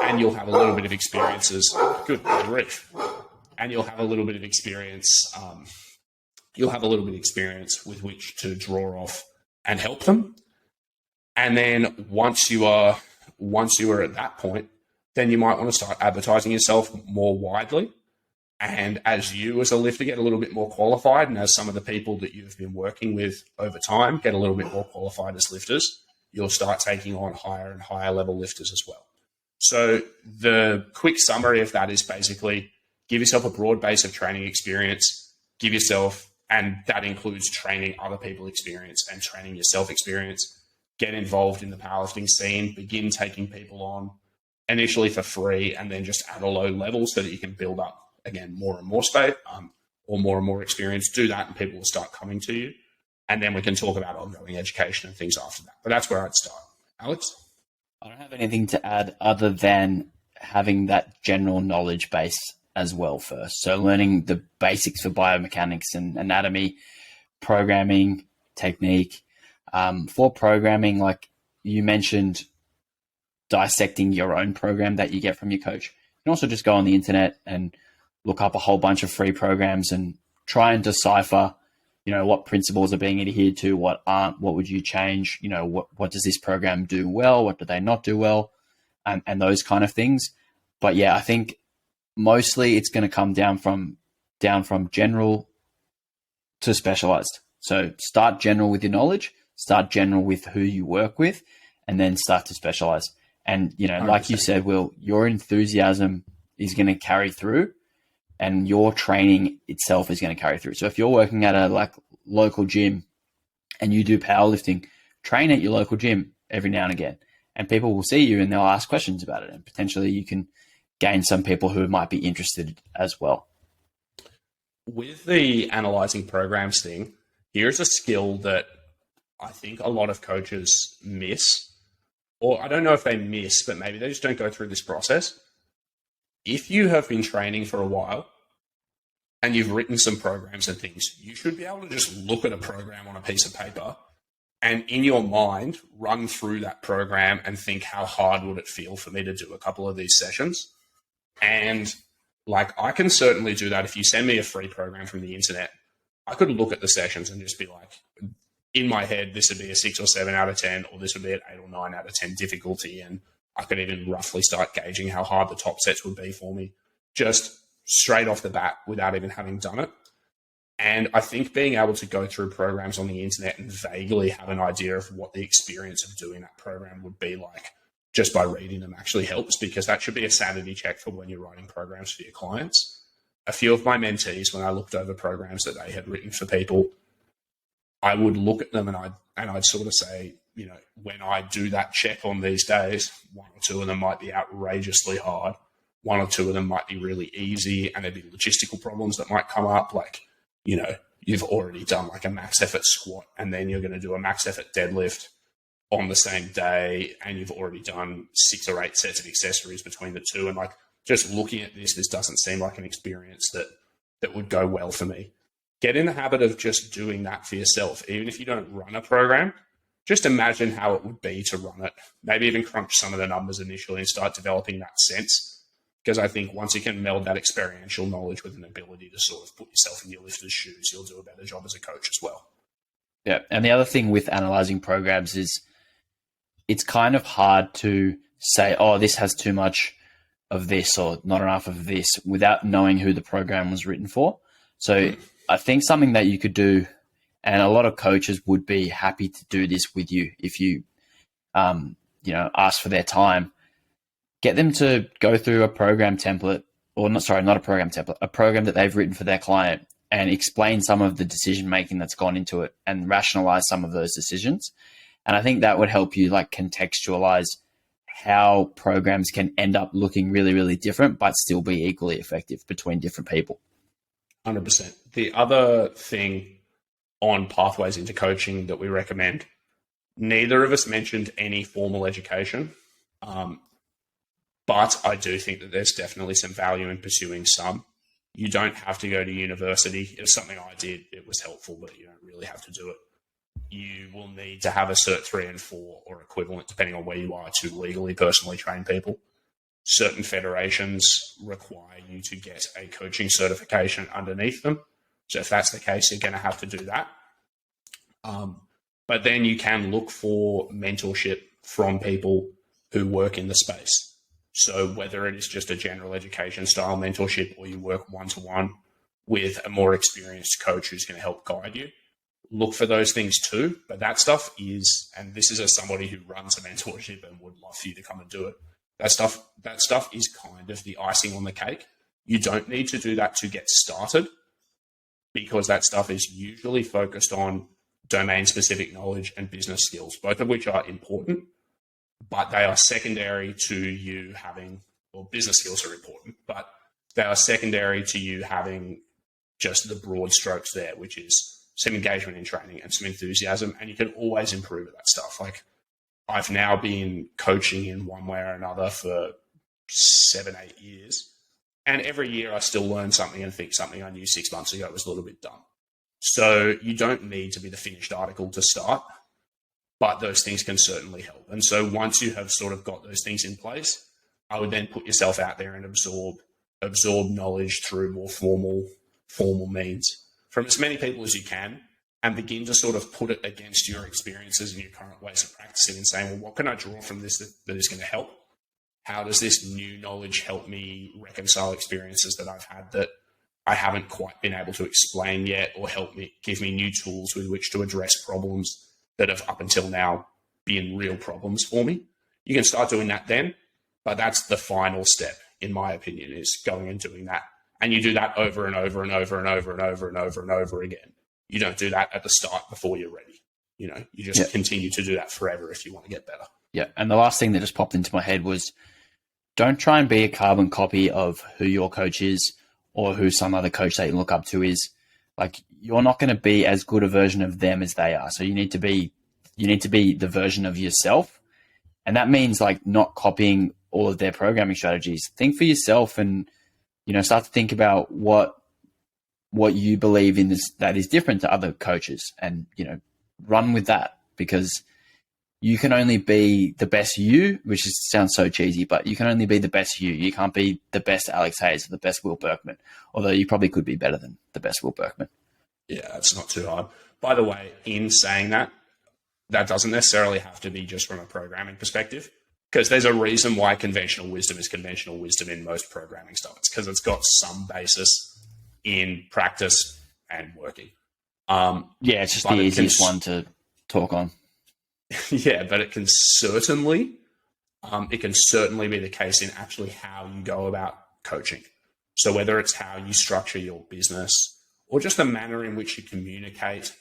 and you'll have a little bit of experiences. Good grief. And you'll have a little bit of experience. You'll have a little bit of experience with which to draw off and help them. And then once you are at that point, then you might want to start advertising yourself more widely. And as you as a lifter get a little bit more qualified, and as some of the people that you've been working with over time get a little bit more qualified as lifters, you'll start taking on higher and higher level lifters as well. So the quick summary of that is basically give yourself a broad base of training experience, and that includes training other people experience and training yourself experience. Get involved in the powerlifting scene, begin taking people on initially for free, and then just at a low level so that you can build up, again, more and more space or more and more experience. Do that and people will start coming to you. And then we can talk about ongoing education and things after that. But that's where I'd start. Alex? I don't have anything to add other than having that general knowledge base as well first. So learning the basics for biomechanics and anatomy, programming, technique. For programming, like you mentioned, dissecting your own program that you get from your coach. You can also just go on the internet and look up a whole bunch of free programs and try and decipher, what principles are being adhered to, what aren't, what would you change, what does this program do well, what do they not do well, and those kind of things. But yeah, I think mostly it's going to come down from general to specialized. So start general with your knowledge, start general with who you work with, and then start to specialize. And, like you said, Will, your enthusiasm is going to carry through, and your training itself is going to carry through. So if you're working at a local gym and you do powerlifting, train at your local gym every now and again, and people will see you and they'll ask questions about it, and potentially you can gain some people who might be interested as well. With the analyzing programs thing, here's a skill that I think a lot of coaches miss, or I don't know if they miss, but maybe they just don't go through this process. If you have been training for a while and you've written some programs and things, you should be able to just look at a program on a piece of paper and in your mind run through that program and think, how hard would it feel for me to do a couple of these sessions? And I can certainly do that. If you send me a free program from the internet, I could look at the sessions and just be like, in my head, this would be a 6 or 7 out of 10, or this would be an 8 or 9 out of 10 difficulty. And I could even roughly start gauging how hard the top sets would be for me, just straight off the bat without even having done it. And I think being able to go through programs on the internet and vaguely have an idea of what the experience of doing that program would be like just by reading them actually helps, because that should be a sanity check for when you're writing programs for your clients. A few of my mentees, when I looked over programs that they had written for people, I would look at them and I'd sort of say, when I do that check on these days, 1 or 2 of them might be outrageously hard. 1 or 2 of them might be really easy, and there'd be logistical problems that might come up. You've already done a max effort squat, and then you're going to do a max effort deadlift on the same day, and you've already done 6 or 8 sets of accessories between the two. And just looking at this doesn't seem like an experience that would go well for me. Get in the habit of just doing that for yourself. Even if you don't run a program, just imagine how it would be to run it. Maybe even crunch some of the numbers initially and start developing that sense. Because I think once you can meld that experiential knowledge with an ability to sort of put yourself in your lifter's shoes, you'll do a better job as a coach as well. Yeah. And the other thing with analyzing programs is it's kind of hard to say, oh, this has too much of this or not enough of this without knowing who the program was written for. So I think something that you could do, and a lot of coaches would be happy to do this with you if you, ask for their time. Get them to go through a program template, or not a program template, a program that they've written for their client, and explain some of the decision making that's gone into it and rationalize some of those decisions. And I think that would help you contextualize how programs can end up looking really, really different, but still be equally effective between different people. 100%. The other thing on pathways into coaching that we recommend, neither of us mentioned any formal education. But I do think that there's definitely some value in pursuing some. You don't have to go to university. It was something I did. It was helpful, but you don't really have to do it. You will need to have a Cert 3 and 4 or equivalent, depending on where you are, to legally personally train people. Certain federations require you to get a coaching certification underneath them. So if that's the case, you're going to have to do that. But then you can look for mentorship from people who work in the space. So whether it is just a general education style mentorship, or you work one-to-one with a more experienced coach who's going to help guide you, look for those things too. But that stuff is, and this is as somebody who runs a mentorship and would love for you to come and do it, that stuff is kind of the icing on the cake. You don't need to do that to get started, because that stuff is usually focused on domain-specific knowledge and business skills, both of which are important, but they are secondary to you having, well, business skills are important, but they are secondary to you having just the broad strokes there, which is some engagement in training and some enthusiasm, and you can always improve at that stuff. I've now been coaching in one way or another for 7-8 years, and every year I still learn something and think something I knew 6 months ago was a little bit dumb. So you don't need to be the finished article to start, but those things can certainly help. And so once you have sort of got those things in place, I would then put yourself out there and absorb knowledge through more formal means from as many people as you can. and begin to sort of put it against your experiences and your current ways of practicing and saying, well, what can I draw from this that is going to help? How does this new knowledge help me reconcile experiences that I've had that I haven't quite been able to explain yet, or help me give me new tools with which to address problems that have up until now been real problems for me? You can start doing that then, but that's the final step, in my opinion, is going and doing that. And you do that over and over and over and over and over and over and over again. You don't do that at the start before you're ready. You just continue to do that forever if you want to get better. Yeah. And the last thing that just popped into my head was, don't try and be a carbon copy of who your coach is or who some other coach that you look up to is. Like, you're not going to be as good a version of them as they are. So you need to be the version of yourself. And that means like not copying all of their programming strategies. Think for yourself and, start to think about what you believe in this that is different to other coaches, and, run with that, because you can only be the best you, which sounds so cheesy, but you can only be the best you. You can't be the best Alex Hayes or the best Will Berkman, although you probably could be better than the best Will Berkman. Yeah, that's not too hard. By the way, in saying that, that doesn't necessarily have to be just from a programming perspective, because there's a reason why conventional wisdom is conventional wisdom in most programming stuff. It's because it's got some basis in practice and working. It's just the easiest one to talk on. Yeah, but it can certainly be the case in actually how you go about coaching. So whether it's how you structure your business or just the manner in which you communicate,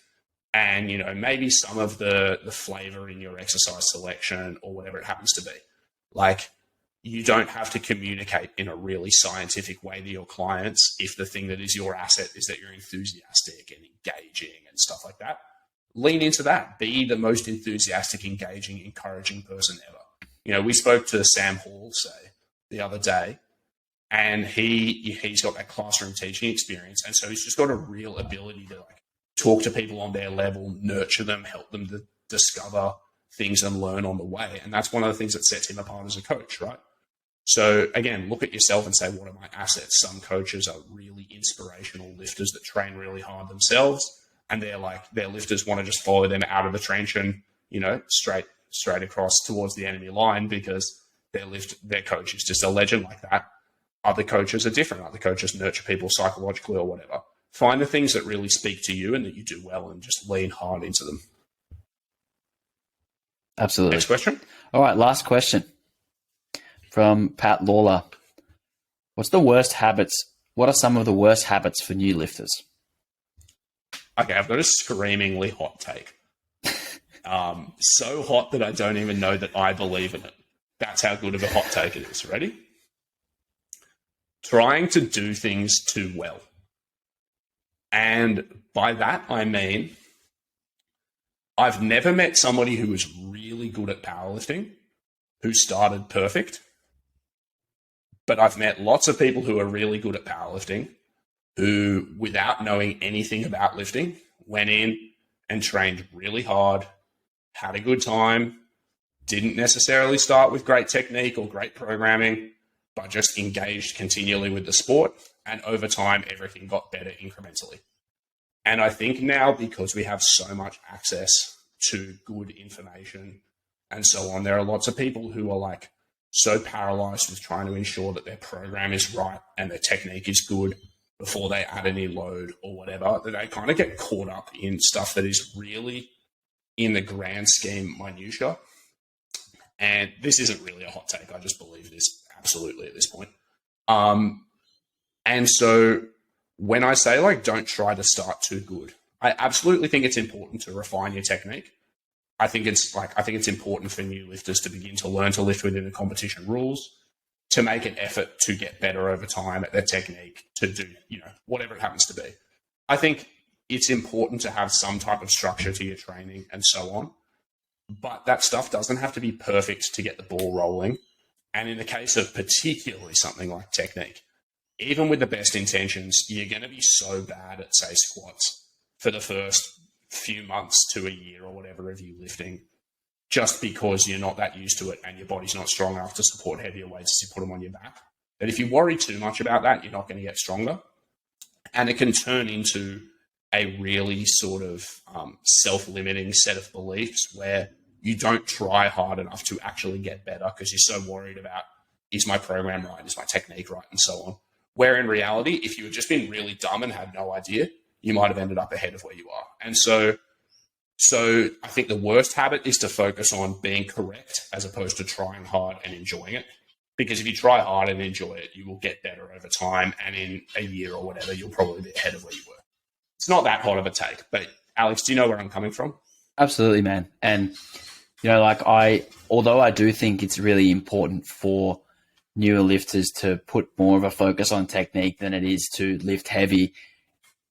and, maybe some of the flavor in your exercise selection or whatever it happens to be. Like, you don't have to communicate in a really scientific way to your clients if the thing that is your asset is that you're enthusiastic and engaging and stuff like that. Lean into that. Be the most enthusiastic, engaging, encouraging person ever. We spoke to Sam Hall, say, the other day, and he's got that classroom teaching experience. And so he's just got a real ability to talk to people on their level, nurture them, help them to discover things and learn on the way. And that's one of the things that sets him apart as a coach, right? So again, look at yourself and say, what are my assets? Some coaches are really inspirational lifters that train really hard themselves, and their lifters want to just follow them out of the trench and, straight across towards the enemy line because their coach is just a legend like that. Other coaches are different. Other coaches nurture people psychologically or whatever. Find the things that really speak to you and that you do well, and just lean hard into them. Absolutely. Next question. All right, last question from Pat Lawler. What are some of the worst habits for new lifters? Okay, I've got a screamingly hot take. So hot that I don't even know that I believe in it. That's how good of a hot take it is. Ready? Trying to do things too well. And by that, I mean, I've never met somebody who was really good at powerlifting who started perfect. But I've met lots of people who are really good at powerlifting who, without knowing anything about lifting, went in and trained really hard, had a good time, didn't necessarily start with great technique or great programming, but just engaged continually with the sport. And over time, everything got better incrementally. And I think now, because we have so much access to good information and so on, there are lots of people who are so paralyzed with trying to ensure that their program is right and their technique is good before they add any load or whatever, that they kind of get caught up in stuff that is really, in the grand scheme, minutia. And this isn't really a hot take. I just believe this absolutely at this point. And so when I say don't try to start too good, I absolutely think it's important to refine your technique. I think it's important for new lifters to begin to learn to lift within the competition rules, to make an effort to get better over time at their technique, to do, whatever it happens to be. I think it's important to have some type of structure to your training and so on. But that stuff doesn't have to be perfect to get the ball rolling. And in the case of particularly something like technique, even with the best intentions, you're going to be so bad at, say, squats for the first few months to a year or whatever of you lifting, just because you're not that used to it and your body's not strong enough to support heavier weights as you put them on your back. That if you worry too much about that, you're not going to get stronger. And it can turn into a really sort of self-limiting set of beliefs where you don't try hard enough to actually get better because you're so worried about, is my program right? Is my technique right? And so on. Where in reality, if you had just been really dumb and had no idea, you might have ended up ahead of where you are. And so I think the worst habit is to focus on being correct as opposed to trying hard and enjoying it. Because if you try hard and enjoy it, you will get better over time. And in a year or whatever, you'll probably be ahead of where you were. It's not that hot of a take. But Alex, do you know where I'm coming from? Absolutely, man. And, although I do think it's really important for newer lifters to put more of a focus on technique than it is to lift heavy,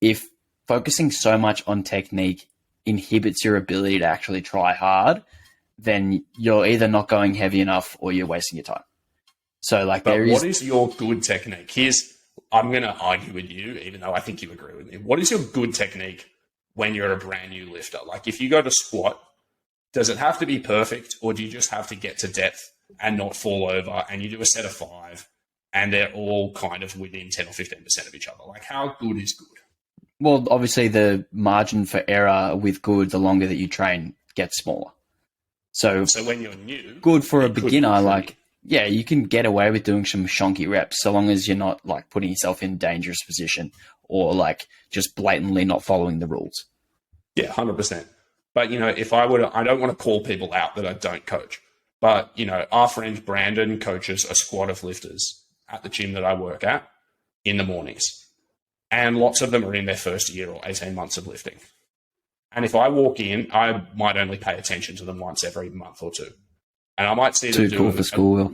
if focusing so much on technique inhibits your ability to actually try hard, then you're either not going heavy enough or you're wasting your time. So what is your good technique? I'm going to argue with you, even though I think you agree with me. What is your good technique when you're a brand new lifter? Like if you go to squat, does it have to be perfect, or do you just have to get to depth and not fall over, and you do a set of 5 and they're all kind of within 10 or 15% of each other? Like how good is good? Well, obviously the margin for error with good, the longer that you train, gets smaller. So when you're new, good for a beginner, you can get away with doing some shonky reps so long as you're not like putting yourself in a dangerous position or like just blatantly not following the rules. Yeah, 100%. But, if I don't want to call people out that I don't coach, but, our friend Brandon coaches a squad of lifters at the gym that I work at in the mornings. And lots of them are in their first year or 18 months of lifting. And if I walk in, I might only pay attention to them once every month or two. And I might see them too cool for school.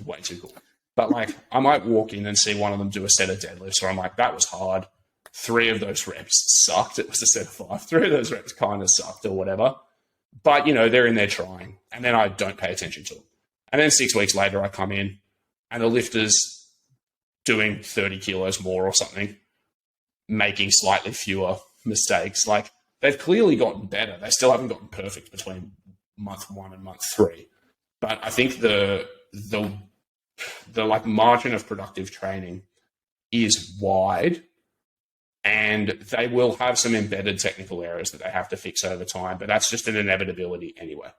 Way too cool. But I might walk in and see one of them do a set of deadlifts where I'm like, that was hard. 3 of those reps sucked. It was a set of 5. 3 of those reps kind of sucked or whatever. But, they're in there trying. And then I don't pay attention to them. And then 6 weeks later, I come in and the lifter's doing 30 kilos more or something, making slightly fewer mistakes. Like, they've clearly gotten better. They still haven't gotten perfect between month 1 and month 3. But I think the margin of productive training is wide, and they will have some embedded technical errors that they have to fix over time, but that's just an inevitability anyway.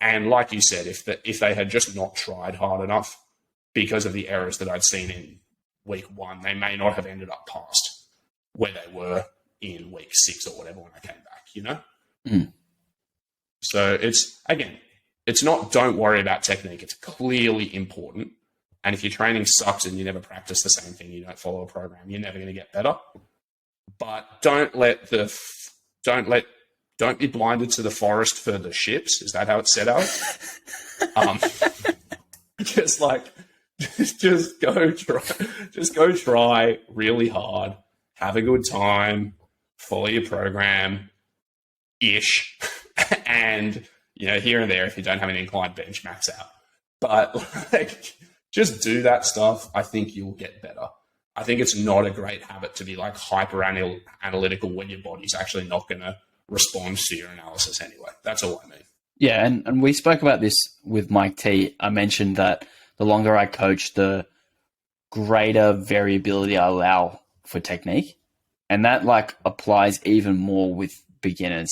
And like you said, if they had just not tried hard enough because of the errors that I'd seen in week 1, they may not have ended up past where they were in week 6 or whatever when I came back, Mm. So it's not don't worry about technique. It's clearly important. And if your training sucks and you never practice the same thing, you don't follow a program, you're never going to get better. But don't be blinded to the forest for the ships. Is that how it's set out? Just go try really hard, have a good time, follow your program ish. And, here and there, if you don't have an inclined bench, max out. But just do that stuff. I think you'll get better. I think it's not a great habit to be hyper analytical when your body's actually not going to respond to your analysis anyway. That's all I mean. Yeah, and we spoke about this with Mike T. I mentioned that the longer I coach, the greater variability I allow for technique. And that applies even more with beginners.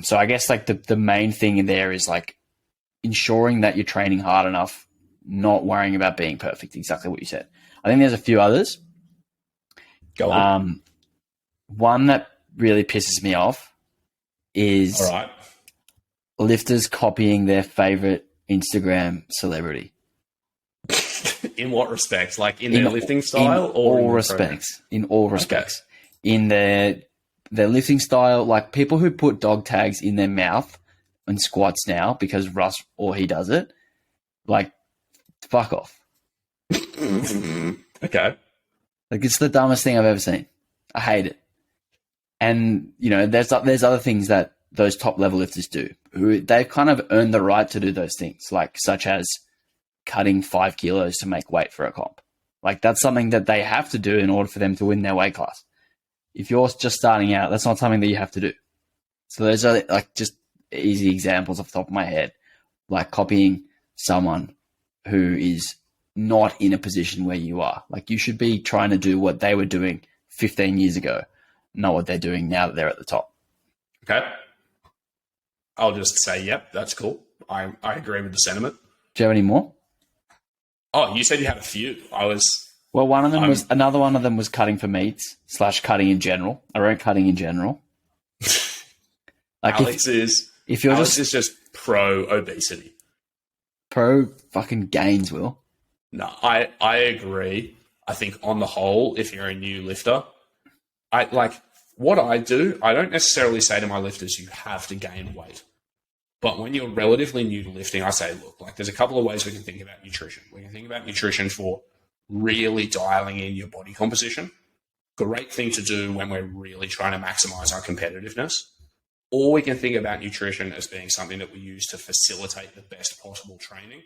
So I guess the main thing in there is ensuring that you're training hard enough, not worrying about being perfect. Exactly what you said. I think there's a few others. Go on. One that really pisses me off is all right, lifters copying their favorite Instagram celebrity. In what respects? In their lifting style? In all respects. In all respects. Okay. In their lifting style, people who put dog tags in their mouth and squats now because Russ or he does it, fuck off. Okay. It's the dumbest thing I've ever seen. I hate it. And, there's other things that those top level lifters do who they've kind of earned the right to do those things, such as cutting 5 kilos to make weight for a comp. That's something that they have to do in order for them to win their weight class. If you're just starting out, that's not something that you have to do. So those are just easy examples off the top of my head, copying someone who is not in a position where you are. You should be trying to do what they were doing 15 years ago, know what they're doing now that they're at the top. Okay. I'll just say, yep, that's cool. I agree with the sentiment. Do you have any more? Oh, you said you had a few. Well, one of them was another one of them was cutting for meats / cutting in general. I wrote cutting in general. Like Alex is just pro obesity. Pro fucking gains, Will. No, I agree. I think on the whole, if you're a new lifter, what I do, I don't necessarily say to my lifters, you have to gain weight. But when you're relatively new to lifting, I say, look, like there's a couple of ways we can think about nutrition. We can think about nutrition for really dialing in your body composition. Great thing to do when we're really trying to maximize our competitiveness. Or we can think about nutrition as being something that we use to facilitate the best possible training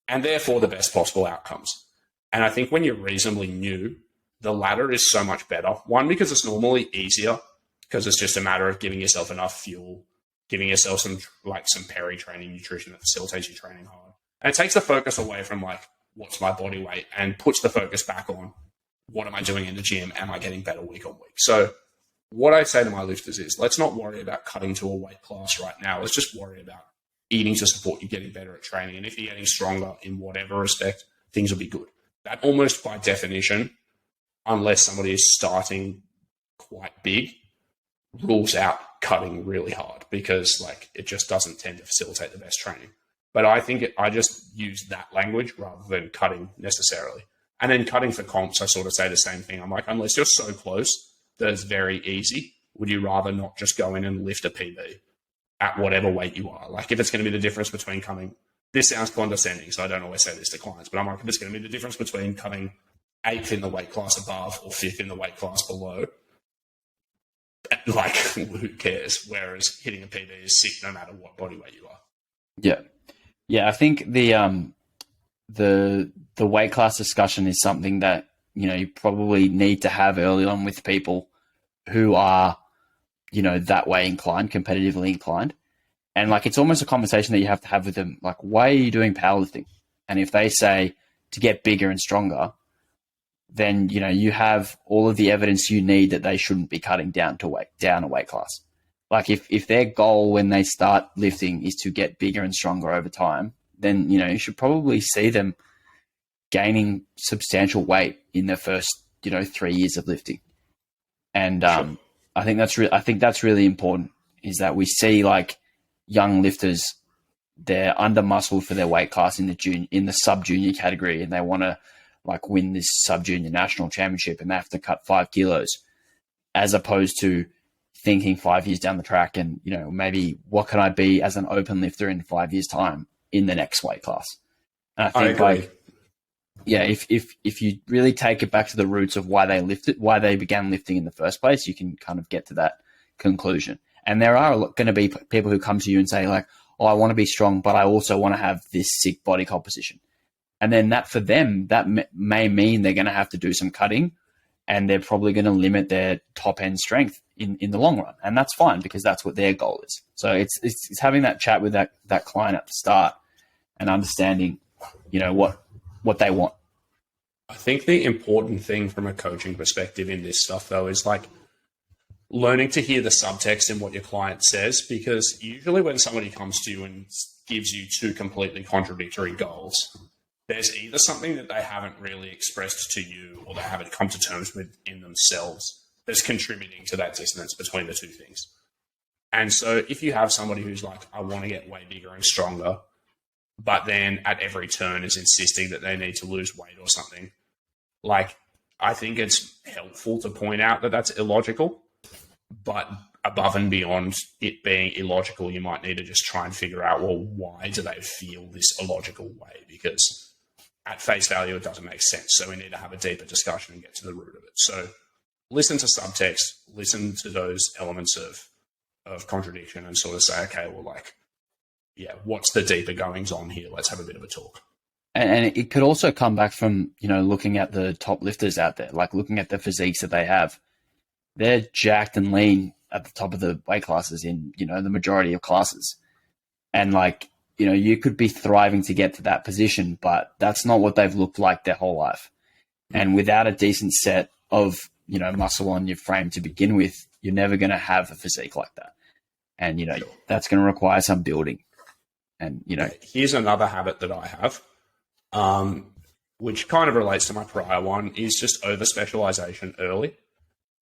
and therefore the best possible outcomes. And I think when you're reasonably new, the latter is so much better. One, because it's normally easier because it's just a matter of giving yourself enough fuel, giving yourself some peri-training nutrition that facilitates your training hard. And it takes the focus away from like, what's my body weight, and puts the focus back on what am I doing in the gym? Am I getting better week on week? So what I say to my lifters is, let's not worry about cutting to a weight class right now. Let's just worry about eating to support you getting better at training. And if you're getting stronger in whatever respect, things will be good. That almost by definition, unless somebody is starting quite big, rules out cutting really hard because like it just doesn't tend to facilitate the best training. But I think I just use that language rather than cutting necessarily. And then cutting for comps, I sort of say the same thing. I'm like, unless you're so close that it's very easy, would you rather not just go in and lift a PB at whatever weight you are? Like if it's going to be the difference between coming, this sounds condescending, so I don't always say this to clients, but I'm like, if it's going to be the difference between coming 8th in the weight class above or 5th in the weight class below, like who cares? Whereas hitting a PB is sick no matter what body weight you are. Yeah. Yeah, I think the weight class discussion is something that, you know, you probably need to have early on with people who are, you know, that way inclined, competitively inclined. And like, it's almost a conversation that you have to have with them. Like, why are you doing powerlifting? And if they say to get bigger and stronger, then, you know, you have all of the evidence you need that they shouldn't be cutting down a weight class. Like if their goal when they start lifting is to get bigger and stronger over time, then, you know, you should probably see them gaining substantial weight in their first, you know, 3 years of lifting. And Sure. I think that's really important, is that we see like young lifters, they're under muscled for their weight class in the sub junior category, and they want to like win this sub junior national championship, and they have to cut 5 kilos, as opposed to thinking 5 years down the track and, you know, maybe what can I be as an open lifter in 5 years time in the next weight class? And I think like, yeah, if you really take it back to the roots of why they began lifting in the first place, you can kind of get to that conclusion. And there are going to be people who come to you and say like, oh, I want to be strong, but I also want to have this sick body composition. And then that for them, that may mean they're going to have to do some cutting, and they're probably going to limit their top end strength in the long run. And that's fine, because that's what their goal is. So it's having that chat with that client at the start and understanding, you know, what they want. I think the important thing from a coaching perspective in this stuff though is like learning to hear the subtext in what your client says, because usually when somebody comes to you and gives you two completely contradictory goals, there's either something that they haven't really expressed to you or they haven't come to terms with in themselves that's contributing to that dissonance between the two things. And so if you have somebody who's like, I want to get way bigger and stronger, but then at every turn is insisting that they need to lose weight or something, like, I think it's helpful to point out that that's illogical, but above and beyond it being illogical, you might need to just try and figure out, well, why do they feel this illogical way? Because at face value, it doesn't make sense. So we need to have a deeper discussion and get to the root of it. So listen to subtext, listen to those elements of contradiction, and sort of say, okay, well, like, yeah, what's the deeper goings on here? Let's have a bit of a talk. And it could also come back from, you know, looking at the top lifters out there, like looking at the physiques that they have. They're jacked and lean at the top of the weight classes in, you know, the majority of classes. And like, you know, you could be thriving to get to that position, but that's not what they've looked like their whole life. And without a decent set of muscle on your frame to begin with, you're never going to have a physique like that. And, that's going to require some building. And, here's another habit that I have, which kind of relates to my prior one, is just over specialization early.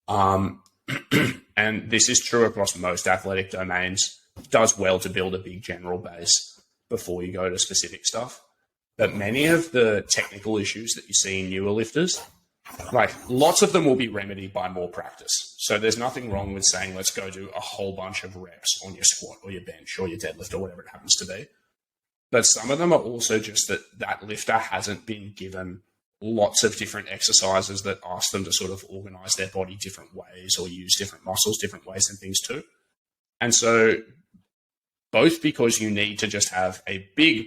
And this is true across most athletic domains. It does well to build a big general base before you go to specific stuff. But many of the technical issues that you see in newer lifters, like lots of them will be remedied by more practice. So there's nothing wrong with saying, let's go do a whole bunch of reps on your squat or your bench or your deadlift or whatever it happens to be. But some of them are also just that lifter hasn't been given lots of different exercises that ask them to sort of organize their body different ways or use different muscles different ways and things too. And so both because you need to just have a big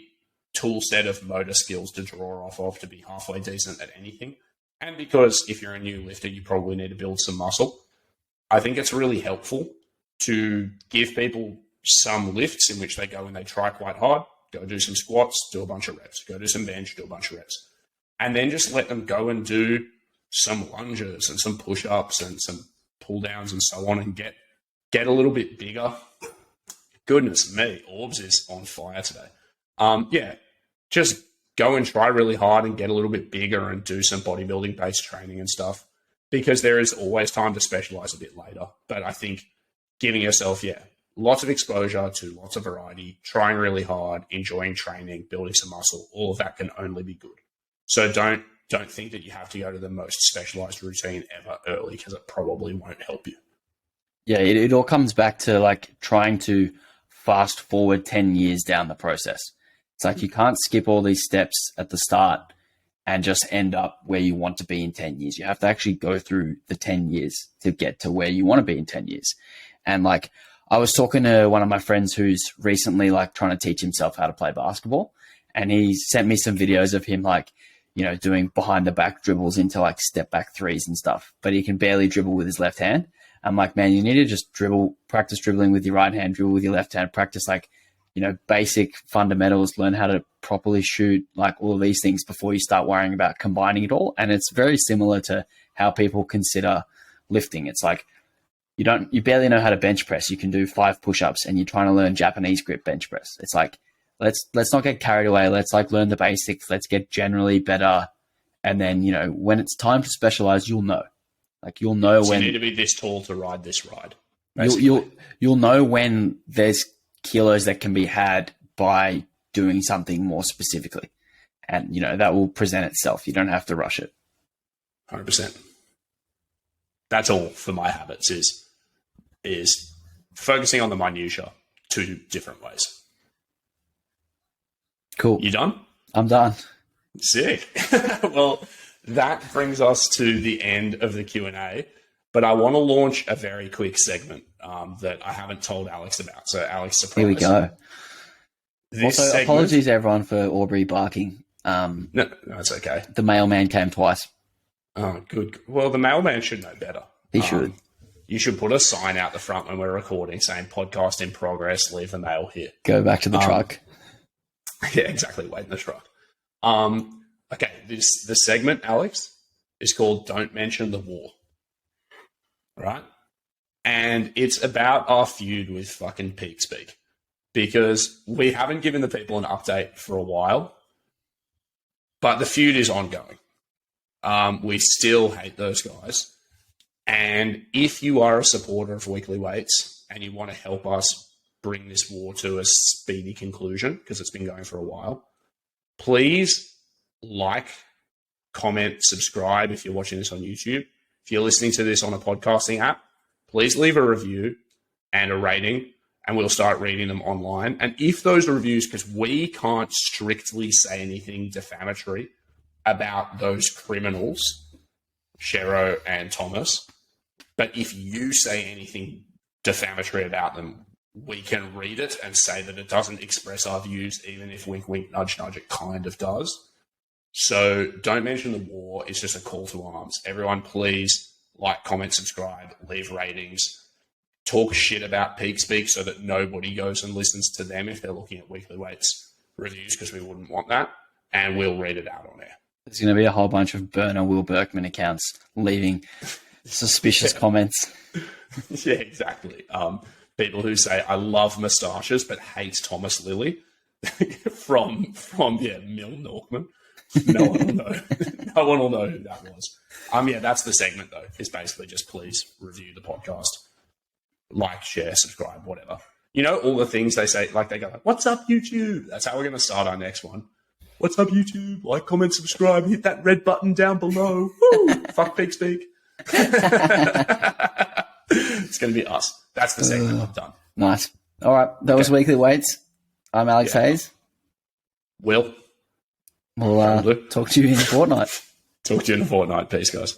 tool set of motor skills to draw off of to be halfway decent at anything, and because if you're a new lifter, you probably need to build some muscle, I think it's really helpful to give people some lifts in which they go and they try quite hard, go do some squats, do a bunch of reps, go do some bench, do a bunch of reps. And then just let them go and do some lunges and some push-ups and some pull-downs and so on and get a little bit bigger. Goodness me, Orbs is on fire today. Just go and try really hard and get a little bit bigger and do some bodybuilding-based training and stuff, because there is always time to specialize a bit later. But I think giving yourself, lots of exposure to lots of variety, trying really hard, enjoying training, building some muscle, all of that can only be good. So don't think that you have to go to the most specialized routine ever early, because it probably won't help you. Yeah, it all comes back to like trying to fast forward 10 years down the process. It's like you can't skip all these steps at the start and just end up where you want to be in 10 years. You have to actually go through the 10 years to get to where you want to be in 10 years. And like I was talking to one of my friends who's recently like trying to teach himself how to play basketball, and he sent me some videos of him like, doing behind the back dribbles into like step back threes and stuff, but he can barely dribble with his left hand. I'm like, man, you need to just practice dribbling with your right hand, dribble with your left hand, practice like, basic fundamentals, learn how to properly shoot, like all of these things before you start worrying about combining it all. And it's very similar to how people consider lifting. It's like, you barely know how to bench press. You can do 5 push-ups and you're trying to learn Japanese grip bench press. It's like, let's not get carried away. Let's like learn the basics. Let's get generally better. And then, when it's time to specialize, you'll know. Like you'll know when you need to be this tall to ride this ride. You'll know when there's kilos that can be had by doing something more specifically. And, that will present itself. You don't have to rush it. 100%. That's all for my habits is focusing on the minutia 2 different ways. Cool. You done? I'm done. Sick. Well, that brings us to the end of the Q&A, but I want to launch a very quick segment that I haven't told Alex about. So, Alex, surprise. Here we go. Also, apologies everyone for Aubrey barking. No, it's okay. The mailman came twice. Oh, good. Well, the mailman should know better. He should. You should put a sign out the front when we're recording saying podcast in progress, leave the mail here. Go back to the truck. Yeah, exactly. Wait in the truck. Okay, the segment, Alex, is called Don't Mention the War. Right? And it's about our feud with fucking Peak Speak. Because we haven't given the people an update for a while, but the feud is ongoing. We still hate those guys. And if you are a supporter of Weekly Weights and you want to help us bring this war to a speedy conclusion, because it's been going for a while, please like, comment, subscribe if you're watching this on YouTube. If you're listening to this on a podcasting app, please leave a review and a rating, and we'll start reading them online. And if those reviews, because we can't strictly say anything defamatory about those criminals, Shero and Thomas, but if you say anything defamatory about them, we can read it and say that it doesn't express our views, even if wink, wink, nudge, nudge, it kind of does. So don't mention the war. It's just a call to arms. Everyone, please like, comment, subscribe, leave ratings, talk shit about Peak Speak so that nobody goes and listens to them if they're looking at Weekly Weights reviews, because we wouldn't want that. And we'll read it out on air. There's going to be a whole bunch of burner Will Berkman accounts leaving Suspicious comments. Yeah, exactly. People who say, I love moustaches but hate Thomas Lilly from Mill Norkman. No one will know. No one will know who that was. Yeah, that's the segment though. Is basically just please review the podcast, like, share, subscribe, whatever. You know, all the things they say, like they go, like, "What's up, YouTube?" That's how we're going to start our next one. What's up, YouTube? Like, comment, subscribe, hit that red button down below. Woo! Fuck pig speak. It's going to be us. That's the segment. I'm done. Nice. All right. That was Weekly Weights. I'm Alex Hayes. Will. We'll talk to you in a fortnight. Talk to you in a fortnight. Peace, guys.